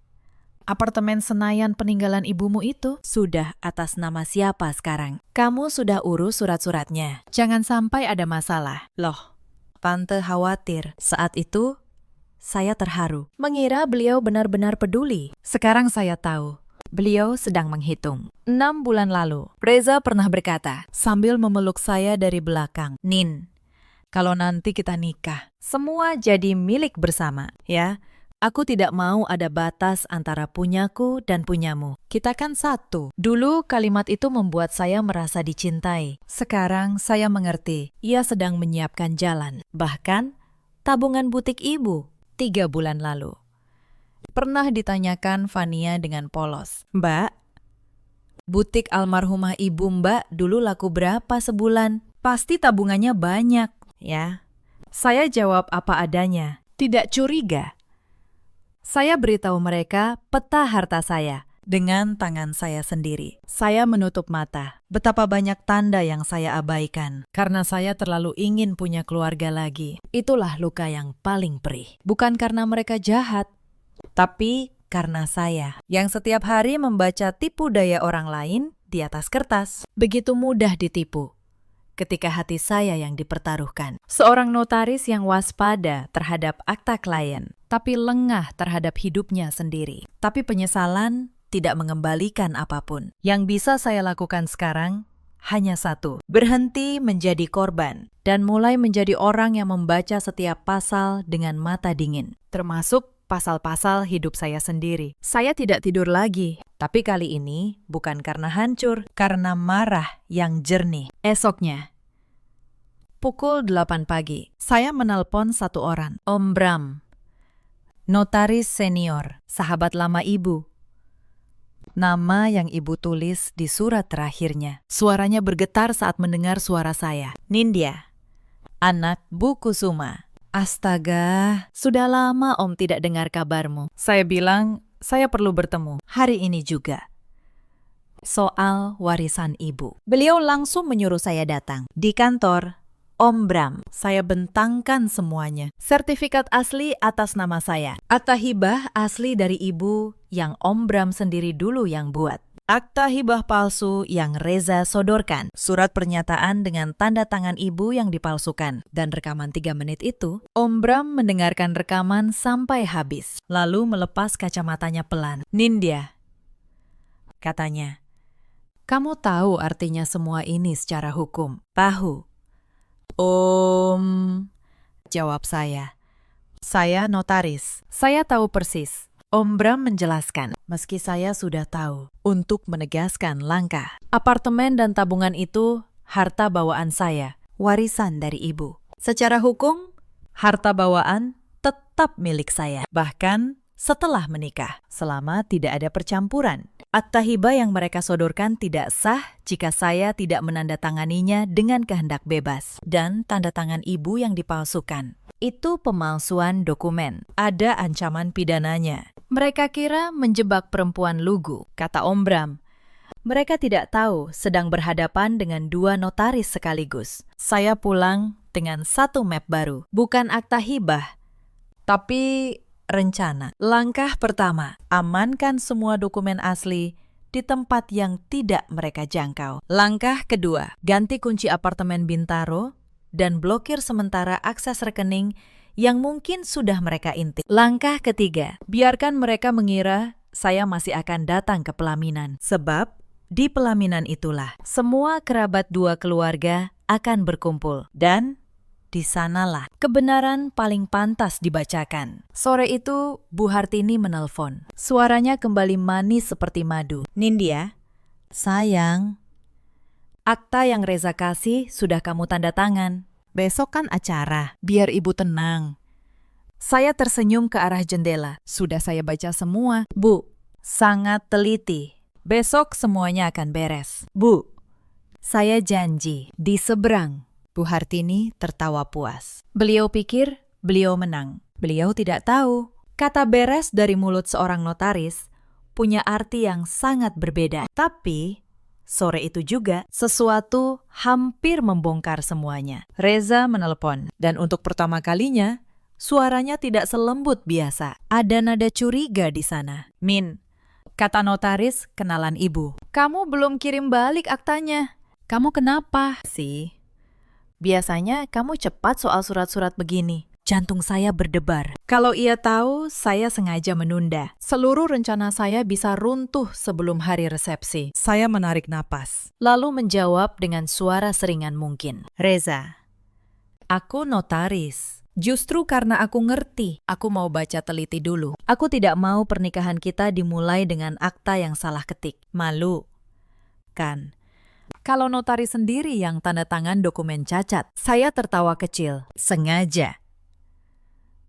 S1: apartemen Senayan peninggalan ibumu itu sudah atas nama siapa sekarang? Kamu sudah urus surat-suratnya. Jangan sampai ada masalah." Loh, Tante khawatir. Saat itu, saya terharu. Mengira beliau benar-benar peduli. Sekarang saya tahu, beliau sedang menghitung. 6 bulan lalu, Reza pernah berkata, sambil memeluk saya dari belakang, "Nin, kalau nanti kita nikah, semua jadi milik bersama, ya. Aku tidak mau ada batas antara punyaku dan punyamu. Kita kan satu." Dulu kalimat itu membuat saya merasa dicintai. Sekarang saya mengerti, ia sedang menyiapkan jalan. Bahkan, tabungan butik ibu 3 bulan lalu. Pernah ditanyakan Fania dengan polos, "Mbak, butik almarhumah ibu Mbak dulu laku berapa sebulan? Pasti tabungannya banyak, ya?" Saya jawab apa adanya, tidak curiga. Saya beritahu mereka peta harta saya dengan tangan saya sendiri. Saya menutup mata. Betapa banyak tanda yang saya abaikan karena saya terlalu ingin punya keluarga lagi. Itulah luka yang paling perih. Bukan karena mereka jahat, tapi karena saya yang setiap hari membaca tipu daya orang lain di atas kertas. Begitu mudah ditipu ketika hati saya yang dipertaruhkan. Seorang notaris yang waspada terhadap akta klien, tapi lengah terhadap hidupnya sendiri. Tapi penyesalan tidak mengembalikan apapun. Yang bisa saya lakukan sekarang hanya satu, berhenti menjadi korban dan mulai menjadi orang yang membaca setiap pasal dengan mata dingin, termasuk pasal-pasal hidup saya sendiri. Saya tidak tidur lagi, tapi kali ini bukan karena hancur, karena marah yang jernih. Esoknya, pukul 8 pagi, saya menelpon satu orang, Om Bram, notaris senior, sahabat lama ibu. Nama yang ibu tulis di surat terakhirnya. Suaranya bergetar saat mendengar suara saya. "Nindya, anak Bu Kusuma." "Astaga, sudah lama Om tidak dengar kabarmu." Saya bilang, saya perlu bertemu hari ini juga. Soal warisan ibu. Beliau langsung menyuruh saya datang. Di kantor Om Bram, saya bentangkan semuanya. Sertifikat asli atas nama saya. Akta hibah asli dari ibu yang Om Bram sendiri dulu yang buat. Akta hibah palsu yang Reza sodorkan. Surat pernyataan dengan tanda tangan ibu yang dipalsukan. Dan rekaman 3 menit itu, Om Bram mendengarkan rekaman sampai habis. Lalu melepas kacamatanya pelan. "Nindya," katanya, "kamu tahu artinya semua ini secara hukum?" "Tahu." Jawab saya. "Saya notaris. Saya tahu persis." Om Bram menjelaskan, meski saya sudah tahu, untuk menegaskan langkah. Apartemen dan tabungan itu harta bawaan saya, warisan dari ibu. Secara hukum, harta bawaan tetap milik saya, bahkan setelah menikah, selama tidak ada percampuran. Akta hibah yang mereka sodorkan tidak sah jika saya tidak menandatanganinya dengan kehendak bebas. Dan tanda tangan ibu yang dipalsukan. Itu pemalsuan dokumen. Ada ancaman pidananya. Mereka kira menjebak perempuan lugu, kata Om Bram. Mereka tidak tahu sedang berhadapan dengan 2 notaris sekaligus. Saya pulang dengan 1 map baru. Bukan akta hibah, tapi rencana. Langkah pertama, amankan semua dokumen asli di tempat yang tidak mereka jangkau. Langkah kedua, ganti kunci apartemen Bintaro dan blokir sementara akses rekening yang mungkin sudah mereka intip. Langkah ketiga, biarkan mereka mengira saya masih akan datang ke pelaminan. Sebab di pelaminan itulah semua kerabat dua keluarga akan berkumpul. Dan di sanalah kebenaran paling pantas dibacakan. Sore itu, Bu Hartini menelpon. Suaranya kembali manis seperti madu. Nindya, sayang, akta yang Reza kasih sudah kamu tanda tangan. Besok kan acara, biar ibu tenang. Saya tersenyum ke arah jendela. Sudah saya baca semua. Bu, sangat teliti. Besok semuanya akan beres. Bu, saya janji di seberang. Bu Hartini tertawa puas. Beliau pikir beliau menang. Beliau tidak tahu. Kata beres dari mulut seorang notaris punya arti yang sangat berbeda. Tapi sore itu juga, sesuatu hampir membongkar semuanya. Reza menelpon, dan untuk pertama kalinya, suaranya tidak selembut biasa. Ada nada curiga di sana. Min, kata notaris kenalan ibu. Kamu belum kirim balik aktanya. Kamu kenapa? Sih, biasanya kamu cepat soal surat-surat begini. Jantung saya berdebar. Kalau ia tahu, saya sengaja menunda. Seluruh rencana saya bisa runtuh sebelum hari resepsi. Saya menarik napas, lalu menjawab dengan suara seringan mungkin. Reza, aku notaris. Justru karena aku ngerti, aku mau baca teliti dulu. Aku tidak mau pernikahan kita dimulai dengan akta yang salah ketik. Malu, kan? Kalau notaris sendiri yang tanda tangan dokumen cacat. Saya tertawa kecil, sengaja.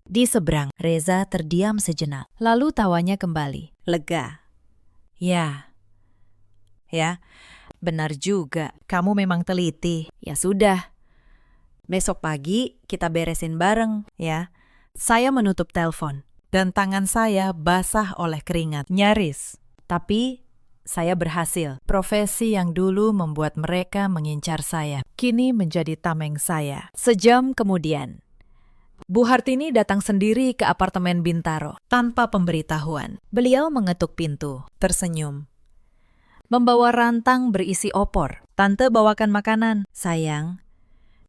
S1: Di seberang, Reza terdiam sejenak. Lalu tawanya kembali. Lega. Ya, benar juga. Kamu memang teliti. Ya sudah. Besok pagi kita beresin bareng, ya. Saya menutup telepon. Dan tangan saya basah oleh keringat. Nyaris. Tapi saya berhasil. Profesi yang dulu membuat mereka mengincar saya, kini menjadi tameng saya. Sejam kemudian, Bu Hartini datang sendiri ke apartemen Bintaro, tanpa pemberitahuan. Beliau mengetuk pintu, tersenyum. Membawa rantang berisi opor. Tante bawakan makanan. Sayang,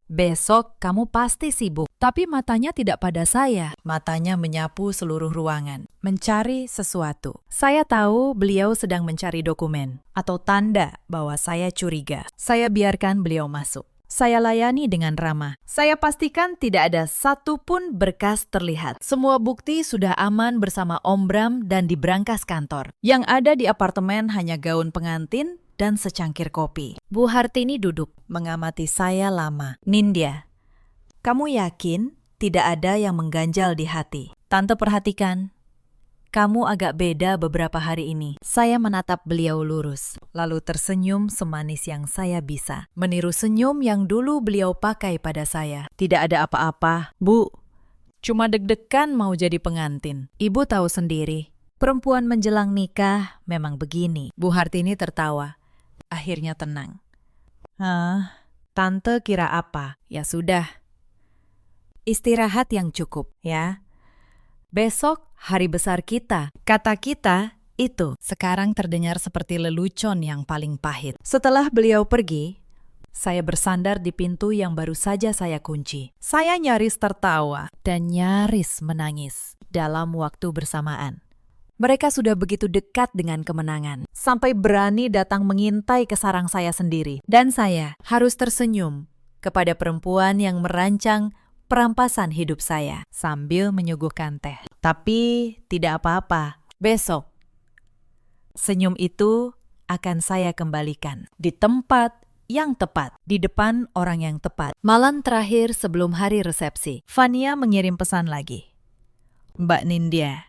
S1: besok kamu pasti sibuk. Tapi matanya tidak pada saya. Matanya menyapu seluruh ruangan, mencari sesuatu. Saya tahu beliau sedang mencari dokumen, atau tanda bahwa saya curiga. Saya biarkan beliau masuk. Saya layani dengan ramah. Saya pastikan tidak ada satupun berkas terlihat. Semua bukti sudah aman bersama Om Bram dan di brankas kantor. Yang ada di apartemen hanya gaun pengantin dan secangkir kopi. Bu Hartini duduk, mengamati saya lama. Nindya, kamu yakin tidak ada yang mengganjal di hati? Tante perhatikan. Kamu agak beda beberapa hari ini. Saya menatap beliau lurus, lalu tersenyum semanis yang saya bisa. Meniru senyum yang dulu beliau pakai pada saya. Tidak ada apa-apa, Bu. Cuma deg-degan mau jadi pengantin. Ibu tahu sendiri, perempuan menjelang nikah memang begini. Bu Hartini tertawa. Akhirnya tenang. Tante kira apa? Ya sudah. Istirahat yang cukup, ya. Besok hari besar kita. Kata kita itu sekarang terdengar seperti lelucon yang paling pahit. Setelah beliau pergi, saya bersandar di pintu yang baru saja saya kunci. Saya nyaris tertawa dan nyaris menangis dalam waktu bersamaan. Mereka sudah begitu dekat dengan kemenangan, sampai berani datang mengintai ke sarang saya sendiri. Dan saya harus tersenyum kepada perempuan yang merancang perampasan hidup saya sambil menyuguhkan teh. Tapi tidak apa-apa, besok senyum itu akan saya kembalikan di tempat yang tepat, di depan orang yang tepat. Malam terakhir sebelum hari resepsi, Fania mengirim pesan lagi. Mbak Nindya,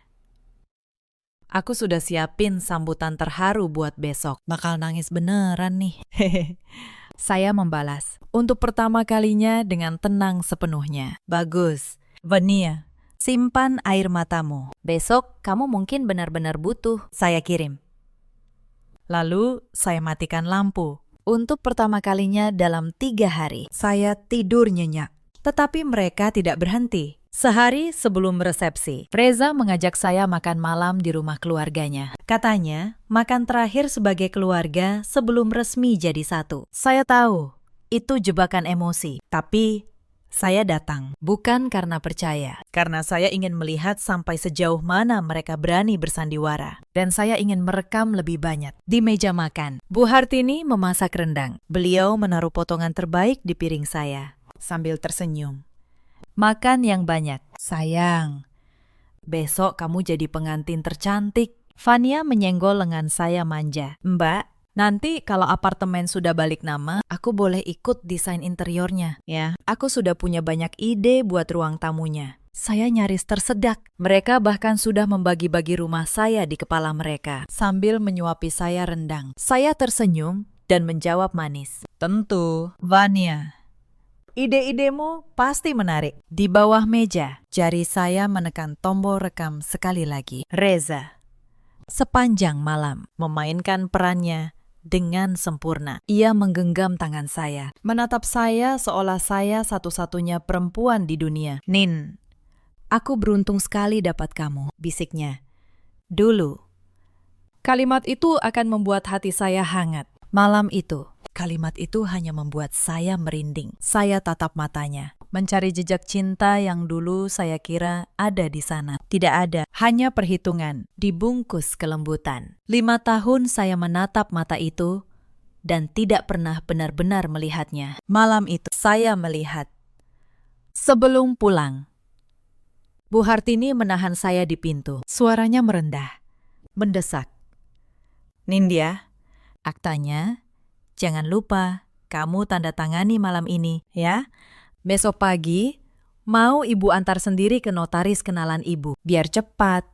S1: aku sudah siapin sambutan terharu buat besok. Bakal nangis beneran nih. Saya membalas, untuk pertama kalinya dengan tenang sepenuhnya. Bagus. Vania, simpan air matamu. Besok kamu mungkin benar-benar butuh. Saya kirim. Lalu saya matikan lampu. Untuk pertama kalinya dalam 3 hari, saya tidur nyenyak. Tetapi mereka tidak berhenti. Sehari sebelum resepsi, Reza mengajak saya makan malam di rumah keluarganya. Katanya, makan terakhir sebagai keluarga sebelum resmi jadi satu. Saya tahu, itu jebakan emosi. Tapi Saya datang, bukan karena percaya, karena saya ingin melihat sampai sejauh mana mereka berani bersandiwara. Dan saya ingin merekam lebih banyak. Di meja makan, Bu Hartini memasak rendang. Beliau menaruh potongan terbaik di piring saya, sambil tersenyum. Makan yang banyak. Sayang, besok kamu jadi pengantin tercantik. Fania menyenggol lengan saya manja. Mbak, nanti kalau apartemen sudah balik nama, aku boleh ikut desain interiornya, ya. Aku sudah punya banyak ide buat ruang tamunya. Saya nyaris tersedak. Mereka bahkan sudah membagi-bagi rumah saya di kepala mereka, sambil menyuapi saya rendang. Saya tersenyum dan menjawab manis. Tentu, Vania. Ide-idemu pasti menarik. Di bawah meja, jari saya menekan tombol rekam sekali lagi. Reza. Sepanjang malam, memainkan perannya dengan sempurna. Ia menggenggam tangan saya, menatap saya seolah saya satu-satunya perempuan di dunia. Nin, aku beruntung sekali dapat kamu, bisiknya. Dulu. Kalimat itu akan membuat hati saya hangat. Malam itu, kalimat itu hanya membuat saya merinding. Saya tatap matanya, mencari jejak cinta yang dulu saya kira ada di sana. Tidak ada, hanya perhitungan, dibungkus kelembutan. 5 tahun saya menatap mata itu dan tidak pernah benar-benar melihatnya. Malam itu, saya melihat. Sebelum pulang, Bu Hartini menahan saya di pintu. Suaranya merendah, mendesak. Nindya, aktanya, jangan lupa, kamu tanda tangani malam ini, ya. Besok pagi, mau ibu antar sendiri ke notaris kenalan ibu, biar cepat.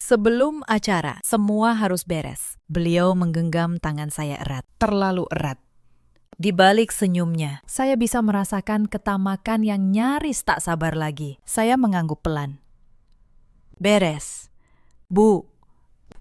S1: Sebelum acara, semua harus beres. Beliau menggenggam tangan saya erat, terlalu erat. Di balik senyumnya, saya bisa merasakan ketamakan yang nyaris tak sabar lagi. Saya mengangguk pelan. Beres. Bu,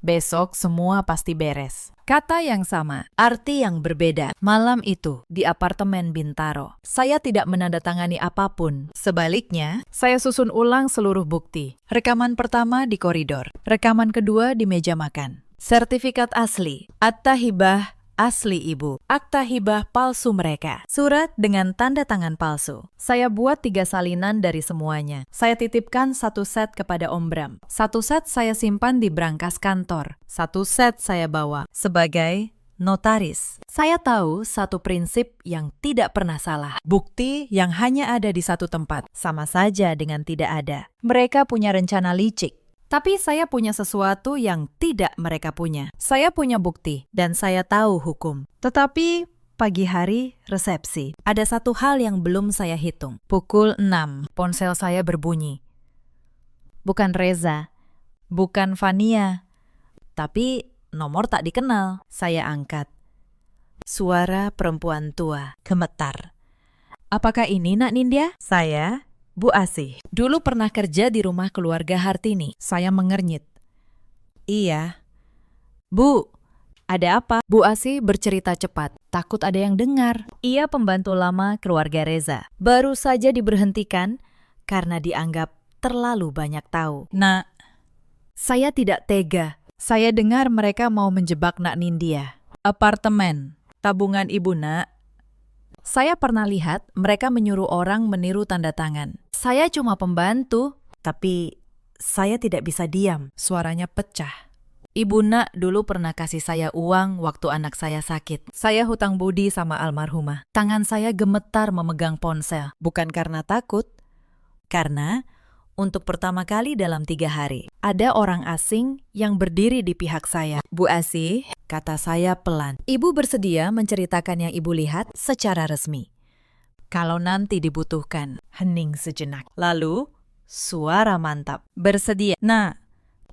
S1: besok semua pasti beres. Kata yang sama, arti yang berbeda. Malam itu, di apartemen Bintaro, saya tidak menandatangani apapun. Sebaliknya, saya susun ulang seluruh bukti. Rekaman pertama di koridor, rekaman kedua di meja makan. Sertifikat asli, akta hibah asli ibu, akta hibah palsu mereka, surat dengan tanda tangan palsu. Saya buat 3 salinan dari semuanya. Saya titipkan 1 set kepada Om Bram. 1 set saya simpan di brankas kantor. 1 set saya bawa sebagai notaris. Saya tahu satu prinsip yang tidak pernah salah. Bukti yang hanya ada di satu tempat, sama saja dengan tidak ada. Mereka punya rencana licik. Tapi saya punya sesuatu yang tidak mereka punya. Saya punya bukti, dan saya tahu hukum. Tetapi pagi hari resepsi, ada satu hal yang belum saya hitung. Pukul 6, ponsel saya berbunyi. Bukan Reza, bukan Fania, tapi nomor tak dikenal. Saya angkat. Suara perempuan tua, gemetar. Apakah ini Nak Nindya? Saya, Bu Asih. Dulu pernah kerja di rumah keluarga Hartini. Saya mengernyit. Iya. Bu, ada apa? Bu Asih bercerita cepat. Takut ada yang dengar. Ia pembantu lama keluarga Reza. Baru saja diberhentikan karena dianggap terlalu banyak tahu. Nak, saya tidak tega. Saya dengar mereka mau menjebak Nak Nindya. Apartemen, tabungan ibu Nak. Saya pernah lihat mereka menyuruh orang meniru tanda tangan. Saya cuma pembantu, tapi saya tidak bisa diam. Suaranya pecah. Ibu Nak dulu pernah kasih saya uang waktu anak saya sakit. Saya hutang budi sama almarhumah. Tangan saya gemetar memegang ponsel. Bukan karena takut, karena untuk pertama kali dalam 3 hari, ada orang asing yang berdiri di pihak saya. Bu Asih, kata saya pelan. Ibu bersedia menceritakan yang ibu lihat secara resmi. Kalau nanti dibutuhkan, hening sejenak. Lalu, suara mantap. Bersedia. Nah,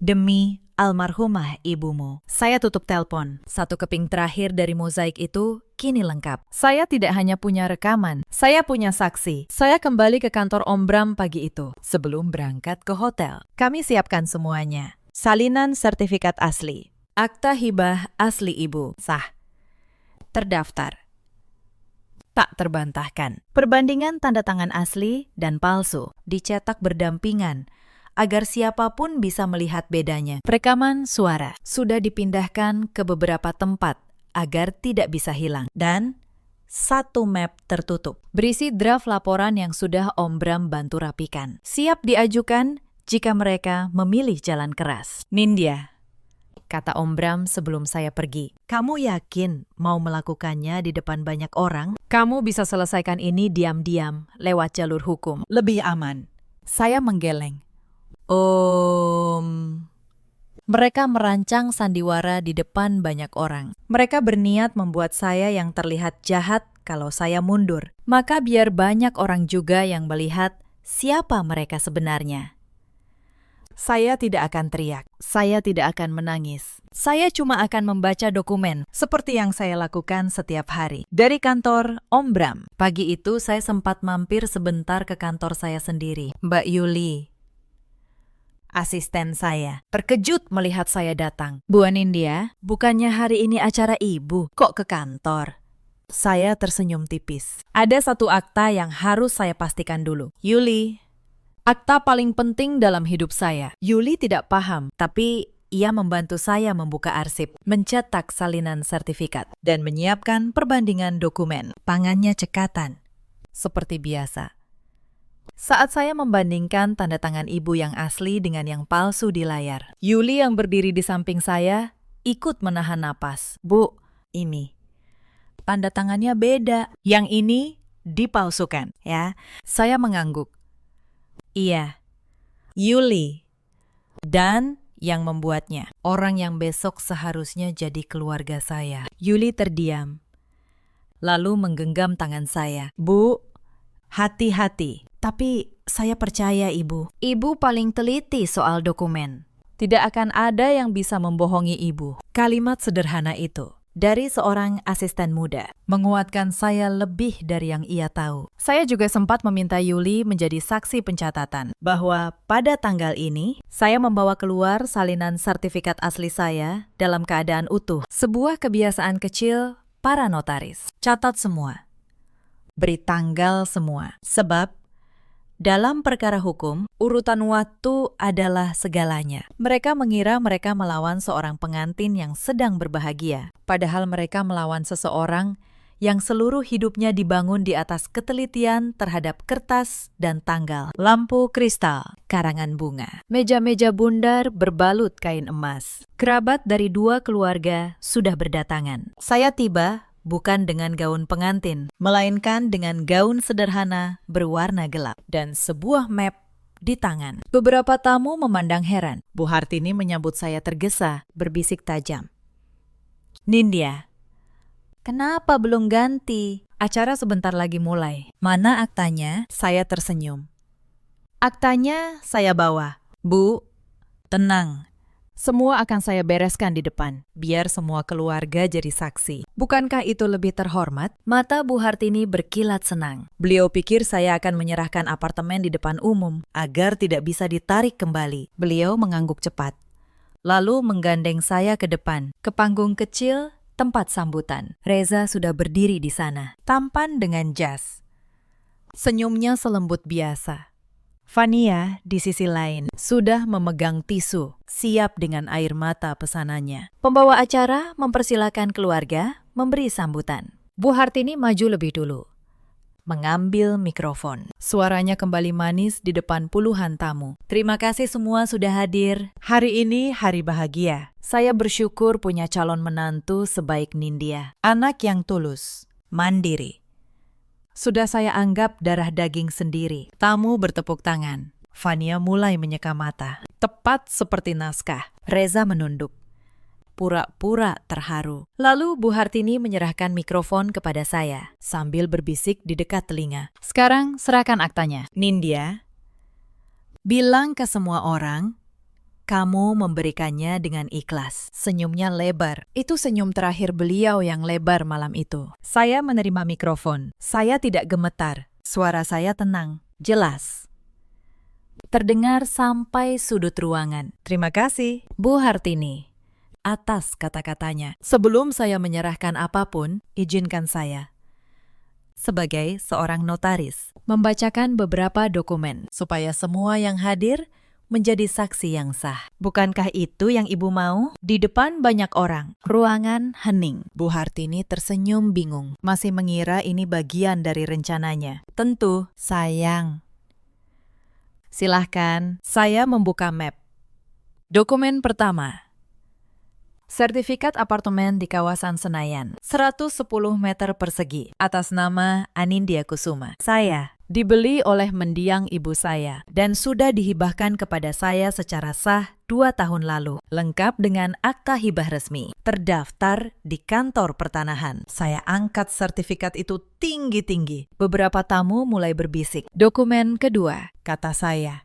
S1: demi almarhumah ibumu. Saya tutup telepon. Satu keping terakhir dari mozaik itu kini lengkap. Saya tidak hanya punya rekaman, saya punya saksi. Saya kembali ke kantor Om Bram pagi itu. Sebelum berangkat ke hotel, kami siapkan semuanya. Salinan sertifikat asli. Akta hibah asli ibu. Sah. Terdaftar. Tak terbantahkan. Perbandingan tanda tangan asli dan palsu dicetak berdampingan agar siapapun bisa melihat bedanya. Rekaman suara sudah dipindahkan ke beberapa tempat agar tidak bisa hilang. Dan satu map tertutup, berisi draft laporan yang sudah Om Bram bantu rapikan. Siap diajukan jika mereka memilih jalan keras. Nindya, kata Om Bram sebelum saya pergi. Kamu yakin mau melakukannya di depan banyak orang? Kamu bisa selesaikan ini diam-diam lewat jalur hukum. Lebih aman. Saya menggeleng. Mereka merancang sandiwara di depan banyak orang. Mereka berniat membuat saya yang terlihat jahat kalau saya mundur. Maka biar banyak orang juga yang melihat siapa mereka sebenarnya. Saya tidak akan teriak. Saya tidak akan menangis. Saya cuma akan membaca dokumen seperti yang saya lakukan setiap hari. Dari kantor Om Bram. Pagi itu saya sempat mampir sebentar ke kantor saya sendiri. Mbak Yuli, asisten saya, terkejut melihat saya datang. Bu Anindya, bukannya hari ini acara ibu, kok ke kantor? Saya tersenyum tipis. Ada satu akta yang harus saya pastikan dulu. Yuli, akta paling penting dalam hidup saya. Yuli tidak paham, tapi ia membantu saya membuka arsip, mencetak salinan sertifikat, dan menyiapkan perbandingan dokumen. Tangannya cekatan, seperti biasa. Saat saya membandingkan tanda tangan ibu yang asli dengan yang palsu di layar, Yuli yang berdiri di samping saya ikut menahan napas. Bu, ini tanda tangannya beda. Yang ini dipalsukan, ya. Saya mengangguk. Iya, Yuli. Dan yang membuatnya, orang yang besok seharusnya jadi keluarga saya. Yuli terdiam, lalu menggenggam tangan saya. Bu, hati-hati. Tapi saya percaya ibu. Ibu paling teliti soal dokumen. Tidak akan ada yang bisa membohongi ibu. Kalimat sederhana itu dari seorang asisten muda menguatkan saya lebih dari yang ia tahu. Saya juga sempat meminta Yuli menjadi saksi pencatatan bahwa pada tanggal ini saya membawa keluar salinan sertifikat asli saya dalam keadaan utuh. Sebuah kebiasaan kecil para notaris. Catat semua. Beri tanggal semua. Sebab dalam perkara hukum, urutan waktu adalah segalanya. Mereka mengira mereka melawan seorang pengantin yang sedang berbahagia, padahal mereka melawan seseorang yang seluruh hidupnya dibangun di atas ketelitian terhadap kertas dan tanggal. Lampu kristal, karangan bunga, meja-meja bundar berbalut kain emas. Kerabat dari dua keluarga sudah berdatangan. Saya tiba bukan dengan gaun pengantin, melainkan dengan gaun sederhana berwarna gelap dan sebuah map di tangan. Beberapa tamu memandang heran. Bu Hartini menyambut saya tergesa, berbisik tajam. Nindya, kenapa belum ganti? Acara sebentar lagi mulai. Mana aktanya? Saya tersenyum. Aktanya saya bawa. Bu, tenang. Semua akan saya bereskan di depan, biar semua keluarga jadi saksi. Bukankah itu lebih terhormat? Mata Bu Hartini berkilat senang. Beliau pikir saya akan menyerahkan apartemen di depan umum, agar tidak bisa ditarik kembali. Beliau mengangguk cepat, lalu menggandeng saya ke depan, ke panggung kecil tempat sambutan. Reza sudah berdiri di sana, tampan dengan jas. Senyumnya selembut biasa. Fania di sisi lain sudah memegang tisu, siap dengan air mata pesanannya. Pembawa acara mempersilakan keluarga memberi sambutan. Bu Hartini maju lebih dulu, mengambil mikrofon. Suaranya kembali manis di depan puluhan tamu. Terima kasih semua sudah hadir. Hari ini hari bahagia. Saya bersyukur punya calon menantu sebaik Nindya. Anak yang tulus, mandiri. Sudah saya anggap darah daging sendiri. Tamu bertepuk tangan. Fania mulai menyeka mata. Tepat seperti naskah. Reza menunduk, pura-pura terharu. Lalu Bu Hartini menyerahkan mikrofon kepada saya sambil berbisik di dekat telinga. Sekarang serahkan aktanya. Nindya, bilang ke semua orang, kamu memberikannya dengan ikhlas. Senyumnya lebar. Itu senyum terakhir beliau yang lebar malam itu. Saya menerima mikrofon. Saya tidak gemetar. Suara saya tenang, jelas. Terdengar sampai sudut ruangan. Terima kasih, Bu Hartini, atas kata-katanya. Sebelum saya menyerahkan apapun, izinkan saya, sebagai seorang notaris, membacakan beberapa dokumen supaya semua yang hadir menjadi saksi yang sah. Bukankah itu yang ibu mau? Di depan banyak orang, ruangan hening. Bu Hartini tersenyum bingung, masih mengira ini bagian dari rencananya. Tentu, sayang. Silahkan, saya membuka map. Dokumen pertama. Sertifikat apartemen di kawasan Senayan, 110 meter persegi, atas nama Anindya Kusuma. Saya dibeli oleh mendiang ibu saya dan sudah dihibahkan kepada saya secara sah 2 tahun lalu, lengkap dengan akta hibah resmi, terdaftar di kantor pertanahan. Saya angkat sertifikat itu tinggi-tinggi. Beberapa tamu mulai berbisik. Dokumen kedua, kata saya.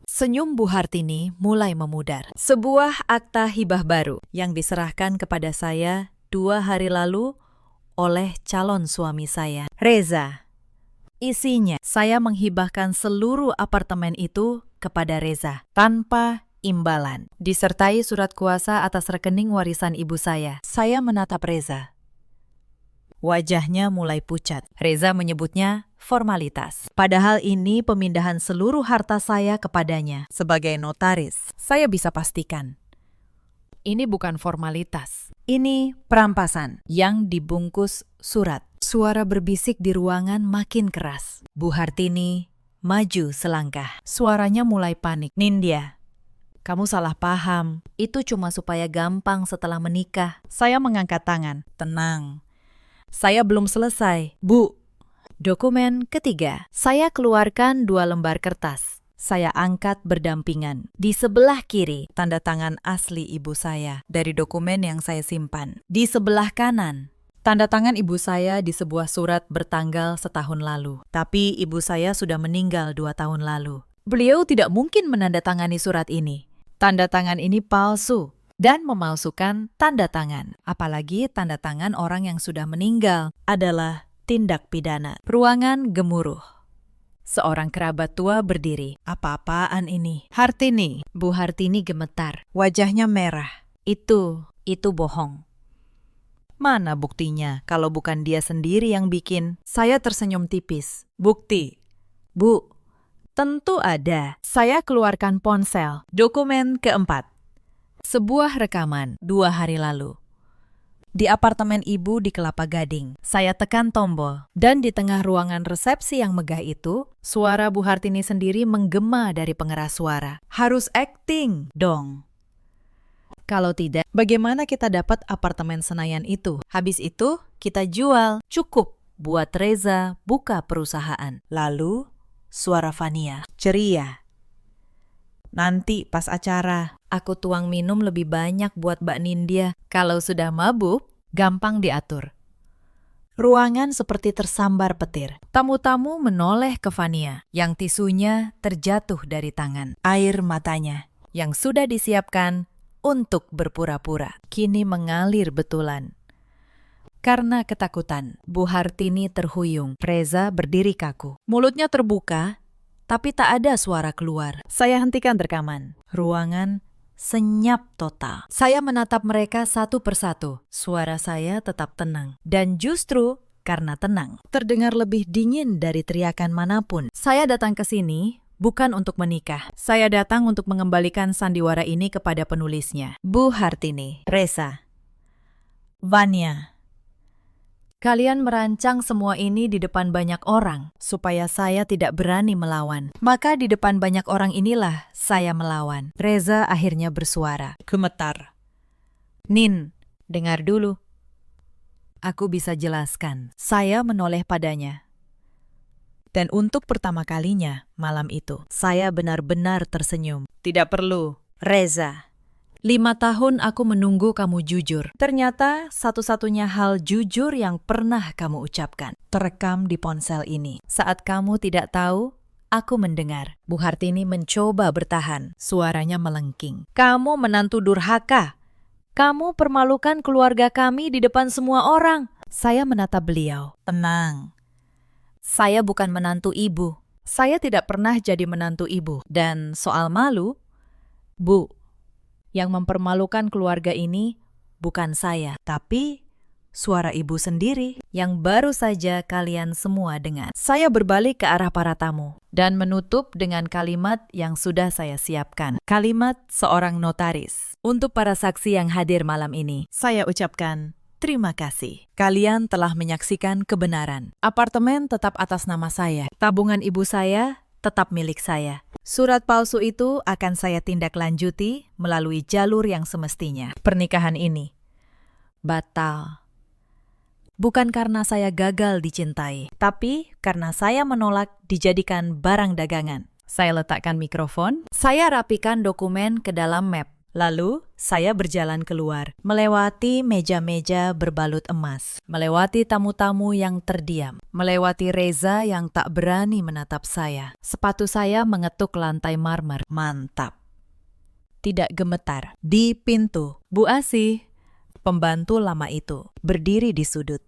S1: Senyum Bu Hartini mulai memudar. Sebuah akta hibah baru yang diserahkan kepada saya 2 hari lalu oleh calon suami saya, Reza. Isinya, saya menghibahkan seluruh apartemen itu kepada Reza tanpa imbalan, disertai surat kuasa atas rekening warisan ibu saya. Saya menatap Reza. Wajahnya mulai pucat. Reza menyebutnya formalitas. Padahal ini pemindahan seluruh harta saya kepadanya. Sebagai notaris, saya bisa pastikan. Ini bukan formalitas. Ini perampasan yang dibungkus surat. Suara berbisik di ruangan makin keras. Bu Hartini maju selangkah. Suaranya mulai panik. Nindya, kamu salah paham. Itu cuma supaya gampang setelah menikah. Saya mengangkat tangan. Tenang. Saya belum selesai, Bu. Dokumen ketiga. Saya keluarkan 2 lembar kertas. Saya angkat berdampingan. Di sebelah kiri, tanda tangan asli ibu saya dari dokumen yang saya simpan. Di sebelah kanan, tanda tangan ibu saya di sebuah surat bertanggal setahun lalu. Tapi ibu saya sudah meninggal 2 tahun lalu. Beliau tidak mungkin menandatangani surat ini. Tanda tangan ini palsu dan memalsukan tanda tangan. Apalagi tanda tangan orang yang sudah meninggal adalah tindak pidana. Ruangan gemuruh. Seorang kerabat tua berdiri. Apa-apaan ini? Hartini. Bu Hartini gemetar. Wajahnya merah. Itu bohong. Mana buktinya kalau bukan dia sendiri yang bikin? Saya tersenyum tipis. Bukti? Bu, tentu ada. Saya keluarkan ponsel. Dokumen keempat. Sebuah rekaman 2 hari lalu. Di apartemen ibu di Kelapa Gading. Saya tekan tombol. Dan di tengah ruangan resepsi yang megah itu, suara Bu Hartini sendiri menggema dari pengeras suara. Harus acting dong. Kalau tidak, bagaimana kita dapat apartemen Senayan itu? Habis itu, kita jual. Cukup buat Reza buka perusahaan. Lalu, suara Fania. Ceria. Nanti pas acara, aku tuang minum lebih banyak buat Mbak Nindya. Kalau sudah mabuk, gampang diatur. Ruangan seperti tersambar petir. Tamu-tamu menoleh ke Fania, yang tisunya terjatuh dari tangan. Air matanya, yang sudah disiapkan untuk berpura-pura, kini mengalir betulan. Karena ketakutan, Bu Hartini terhuyung. Reza berdiri kaku. Mulutnya terbuka, tapi tak ada suara keluar. Saya hentikan rekaman. Ruangan senyap total. Saya menatap mereka satu persatu. Suara saya tetap tenang. Dan justru karena tenang, terdengar lebih dingin dari teriakan manapun. Saya datang ke sini bukan untuk menikah. Saya datang untuk mengembalikan sandiwara ini kepada penulisnya. Bu Hartini, Reza, Vanya. Kalian merancang semua ini di depan banyak orang, supaya saya tidak berani melawan. Maka di depan banyak orang inilah saya melawan. Reza akhirnya bersuara. Gemetar. Nin, dengar dulu. Aku bisa jelaskan. Saya menoleh padanya. Dan untuk pertama kalinya malam itu, saya benar-benar tersenyum. Tidak perlu, Reza. 5 tahun aku menunggu kamu jujur. Ternyata satu-satunya hal jujur yang pernah kamu ucapkan terekam di ponsel ini. Saat kamu tidak tahu, aku mendengar. Bu Hartini mencoba bertahan. Suaranya melengking. Kamu menantu durhaka. Kamu permalukan keluarga kami di depan semua orang. Saya menatap beliau. Tenang. Saya bukan menantu ibu. Saya tidak pernah jadi menantu ibu. Dan soal malu, Bu, yang mempermalukan keluarga ini bukan saya, tapi suara ibu sendiri yang baru saja kalian semua dengar. Saya berbalik ke arah para tamu dan menutup dengan kalimat yang sudah saya siapkan. Kalimat seorang notaris. Untuk para saksi yang hadir malam ini, saya ucapkan terima kasih. Kalian telah menyaksikan kebenaran. Apartemen tetap atas nama saya. Tabungan ibu saya tetap milik saya. Surat palsu itu akan saya tindak lanjuti melalui jalur yang semestinya. Pernikahan ini batal. Bukan karena saya gagal dicintai, tapi karena saya menolak dijadikan barang dagangan. Saya letakkan mikrofon, saya rapikan dokumen ke dalam map. Lalu, saya berjalan keluar, melewati meja-meja berbalut emas, melewati tamu-tamu yang terdiam, melewati Reza yang tak berani menatap saya. Sepatu saya mengetuk lantai marmer. Mantap. Tidak gemetar. Di pintu, Bu Asih, pembantu lama itu, berdiri di sudut.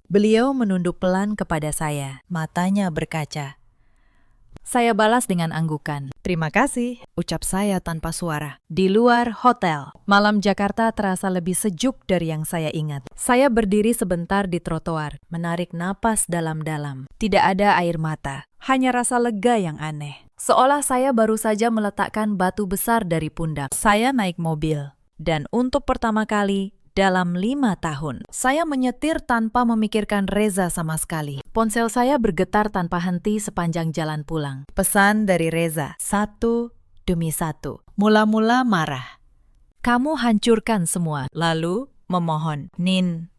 S1: Beliau menunduk pelan kepada saya, matanya berkaca. Saya balas dengan anggukan. Terima kasih, ucap saya tanpa suara. Di luar hotel, malam Jakarta terasa lebih sejuk dari yang saya ingat. Saya berdiri sebentar di trotoar, menarik napas dalam-dalam. Tidak ada air mata, hanya rasa lega yang aneh. Seolah saya baru saja meletakkan batu besar dari pundak. Saya naik mobil, dan untuk pertama kali dalam 5 tahun, saya menyetir tanpa memikirkan Reza sama sekali. Ponsel saya bergetar tanpa henti sepanjang jalan pulang. Pesan dari Reza, satu demi satu. Mula-mula marah. Kamu hancurkan semua. Lalu memohon, Nin,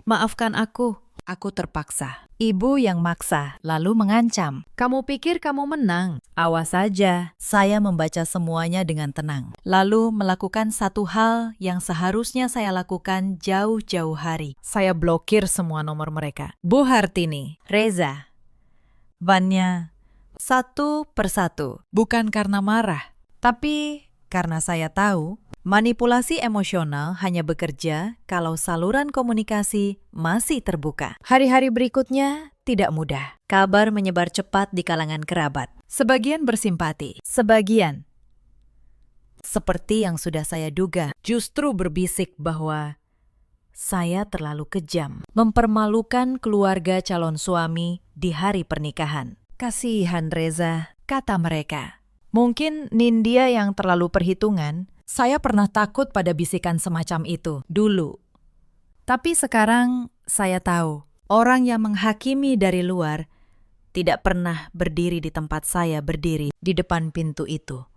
S1: maafkan aku terpaksa. Ibu yang maksa, lalu mengancam. Kamu pikir kamu menang? Awas saja. Saya membaca semuanya dengan tenang. Lalu melakukan satu hal yang seharusnya saya lakukan jauh-jauh hari. Saya blokir semua nomor mereka. Bu Hartini, Reza, bannya satu persatu. Bukan karena marah, tapi karena saya tahu manipulasi emosional hanya bekerja kalau saluran komunikasi masih terbuka. Hari-hari berikutnya tidak mudah. Kabar menyebar cepat di kalangan kerabat. Sebagian bersimpati, sebagian, seperti yang sudah saya duga, justru berbisik bahwa saya terlalu kejam, mempermalukan keluarga calon suami di hari pernikahan. Kasihan Reza, kata mereka. Mungkin Nindya yang terlalu perhitungan. Saya pernah takut pada bisikan semacam itu dulu. Tapi sekarang saya tahu, orang yang menghakimi dari luar tidak pernah berdiri di tempat saya berdiri di depan pintu itu.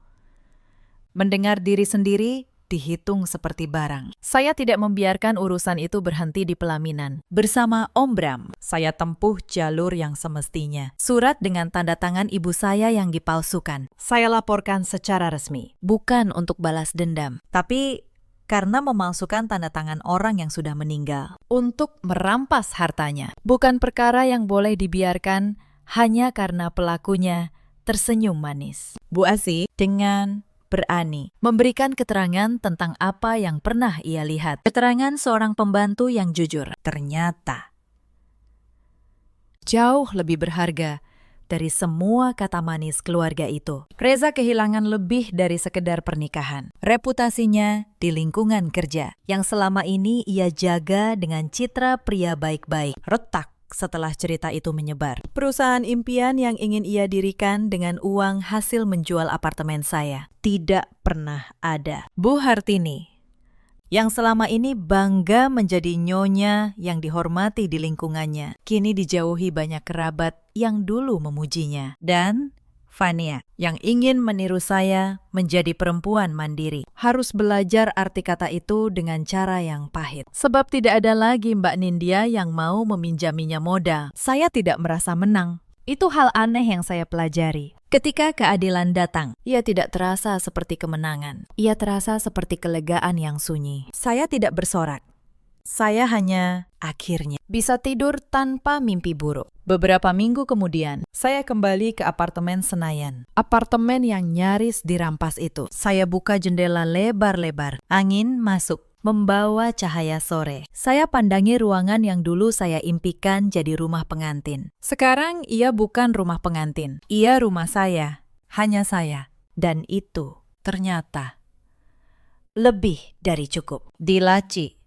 S1: Mendengar diri sendiri dihitung seperti barang. Saya tidak membiarkan urusan itu berhenti di pelaminan. Bersama Om Bram, saya tempuh jalur yang semestinya. Surat dengan tanda tangan ibu saya yang dipalsukan. Saya laporkan secara resmi. Bukan untuk balas dendam, tapi karena memalsukan tanda tangan orang yang sudah meninggal. Untuk merampas hartanya. Bukan perkara yang boleh dibiarkan hanya karena pelakunya tersenyum manis. Bu Asih dengan berani memberikan keterangan tentang apa yang pernah ia lihat. Keterangan seorang pembantu yang jujur ternyata jauh lebih berharga dari semua kata manis keluarga itu. Reza kehilangan lebih dari sekedar pernikahan. Reputasinya di lingkungan kerja yang selama ini ia jaga dengan citra pria baik-baik retak setelah cerita itu menyebar. Perusahaan impian yang ingin ia dirikan dengan uang hasil menjual apartemen saya tidak pernah ada. Bu Hartini, yang selama ini bangga menjadi nyonya yang dihormati di lingkungannya, kini dijauhi banyak kerabat yang dulu memujinya. Dan Fania, yang ingin meniru saya menjadi perempuan mandiri, harus belajar arti kata itu dengan cara yang pahit. Sebab tidak ada lagi Mbak Nindya yang mau meminjaminya modal. Saya tidak merasa menang. Itu hal aneh yang saya pelajari. Ketika keadilan datang, ia tidak terasa seperti kemenangan. Ia terasa seperti kelegaan yang sunyi. Saya tidak bersorak. Saya hanya akhirnya bisa tidur tanpa mimpi buruk. Beberapa minggu kemudian, saya kembali ke apartemen Senayan. Apartemen yang nyaris dirampas itu. Saya buka jendela lebar-lebar. Angin masuk, membawa cahaya sore. Saya pandangi ruangan yang dulu saya impikan jadi rumah pengantin. Sekarang ia bukan rumah pengantin. Ia rumah saya. Hanya saya. Dan itu ternyata lebih dari cukup. Di laci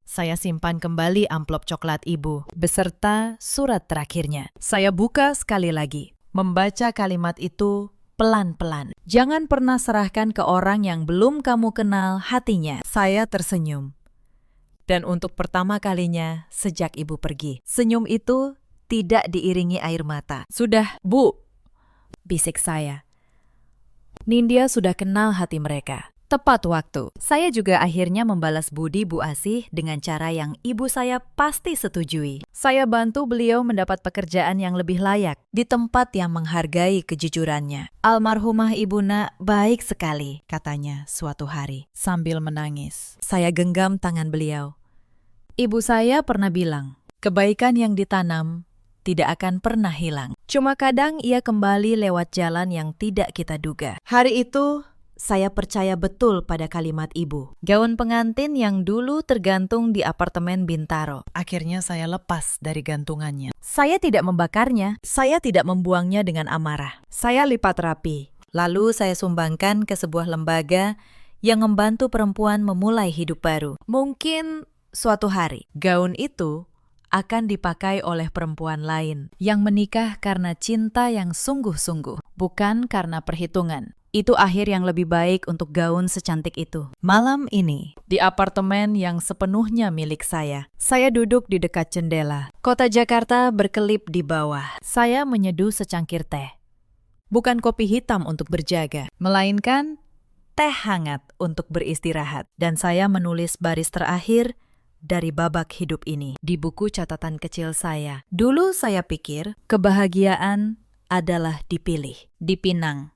S1: Saya simpan kembali amplop coklat ibu, beserta surat terakhirnya. Saya buka sekali lagi, membaca kalimat itu pelan-pelan. Jangan pernah serahkan ke orang yang belum kamu kenal hatinya. Saya tersenyum. Dan untuk pertama kalinya sejak ibu pergi, senyum itu tidak diiringi air mata. Sudah, Bu, bisik saya. Nindya sudah kenal hati mereka. Tepat waktu. Saya juga akhirnya membalas budi Bu Asih dengan cara yang ibu saya pasti setujui. Saya bantu beliau mendapat pekerjaan yang lebih layak di tempat yang menghargai kejujurannya. Almarhumah Ibu Nak baik sekali, katanya suatu hari sambil menangis. Saya genggam tangan beliau. Ibu saya pernah bilang, kebaikan yang ditanam tidak akan pernah hilang. Cuma kadang ia kembali lewat jalan yang tidak kita duga. Hari itu, saya percaya betul pada kalimat ibu. Gaun pengantin yang dulu tergantung di apartemen Bintaro. Akhirnya saya lepas dari gantungannya. Saya tidak membakarnya. Saya tidak membuangnya dengan amarah. Saya lipat rapi. Lalu saya sumbangkan ke sebuah lembaga yang membantu perempuan memulai hidup baru. Mungkin suatu hari, gaun itu akan dipakai oleh perempuan lain yang menikah karena cinta yang sungguh-sungguh, bukan karena perhitungan. Itu akhir yang lebih baik untuk gaun secantik itu. Malam ini, di apartemen yang sepenuhnya milik saya duduk di dekat jendela. Kota Jakarta berkelip di bawah. Saya menyeduh secangkir teh. Bukan kopi hitam untuk berjaga, melainkan teh hangat untuk beristirahat. Dan saya menulis baris terakhir dari babak hidup ini di buku catatan kecil saya. Dulu saya pikir kebahagiaan adalah dipilih, dipinang,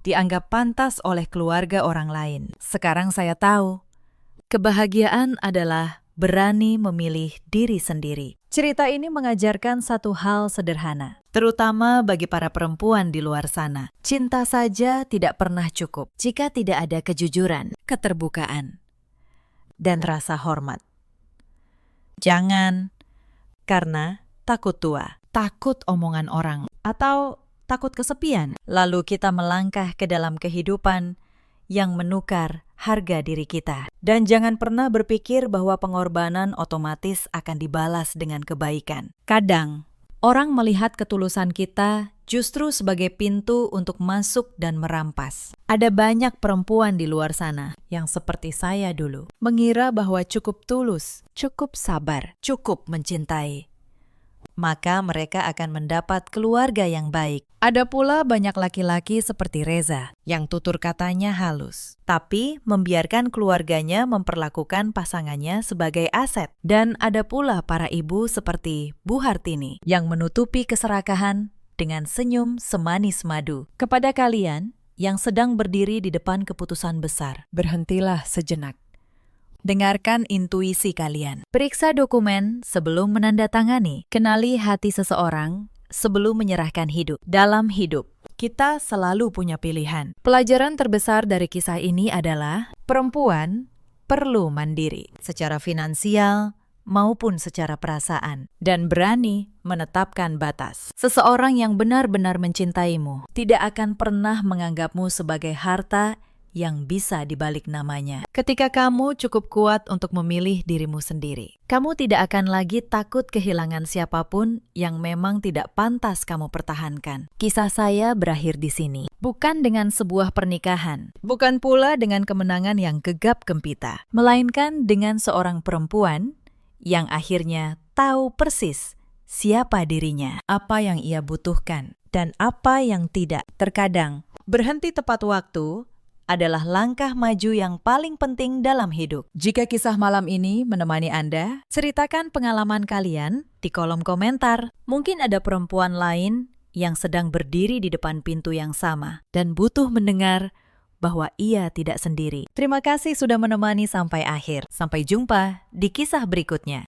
S1: dianggap pantas oleh keluarga orang lain. Sekarang saya tahu, kebahagiaan adalah berani memilih diri sendiri. Cerita ini mengajarkan satu hal sederhana, terutama bagi para perempuan di luar sana. Cinta saja tidak pernah cukup jika tidak ada kejujuran, keterbukaan, dan rasa hormat. Jangan karena takut tua, takut omongan orang, atau takut kesepian, lalu kita melangkah ke dalam kehidupan yang menukar harga diri kita. Dan jangan pernah berpikir bahwa pengorbanan otomatis akan dibalas dengan kebaikan. Kadang, orang melihat ketulusan kita justru sebagai pintu untuk masuk dan merampas. Ada banyak perempuan di luar sana yang seperti saya dulu, mengira bahwa cukup tulus, cukup sabar, cukup mencintai, maka mereka akan mendapat keluarga yang baik. Ada pula banyak laki-laki seperti Reza yang tutur katanya halus, tapi membiarkan keluarganya memperlakukan pasangannya sebagai aset. Dan ada pula para ibu seperti Bu Hartini yang menutupi keserakahan dengan senyum semanis madu. Kepada kalian yang sedang berdiri di depan keputusan besar, berhentilah sejenak. Dengarkan intuisi kalian. Periksa dokumen sebelum menandatangani. Kenali hati seseorang sebelum menyerahkan hidup. Dalam hidup, kita selalu punya pilihan. Pelajaran terbesar dari kisah ini adalah perempuan perlu mandiri secara finansial maupun secara perasaan dan berani menetapkan batas. Seseorang yang benar-benar mencintaimu tidak akan pernah menganggapmu sebagai harta yang bisa dibalik namanya. Ketika kamu cukup kuat untuk memilih dirimu sendiri, kamu tidak akan lagi takut kehilangan siapapun yang memang tidak pantas kamu pertahankan. Kisah saya berakhir di sini. Bukan dengan sebuah pernikahan, bukan pula dengan kemenangan yang gegap gempita, melainkan dengan seorang perempuan yang akhirnya tahu persis siapa dirinya, apa yang ia butuhkan, dan apa yang tidak. Terkadang, berhenti tepat waktu adalah langkah maju yang paling penting dalam hidup. Jika kisah malam ini menemani Anda, ceritakan pengalaman kalian di kolom komentar. Mungkin ada perempuan lain yang sedang berdiri di depan pintu yang sama dan butuh mendengar bahwa ia tidak sendiri. Terima kasih sudah menemani sampai akhir. Sampai jumpa di kisah berikutnya.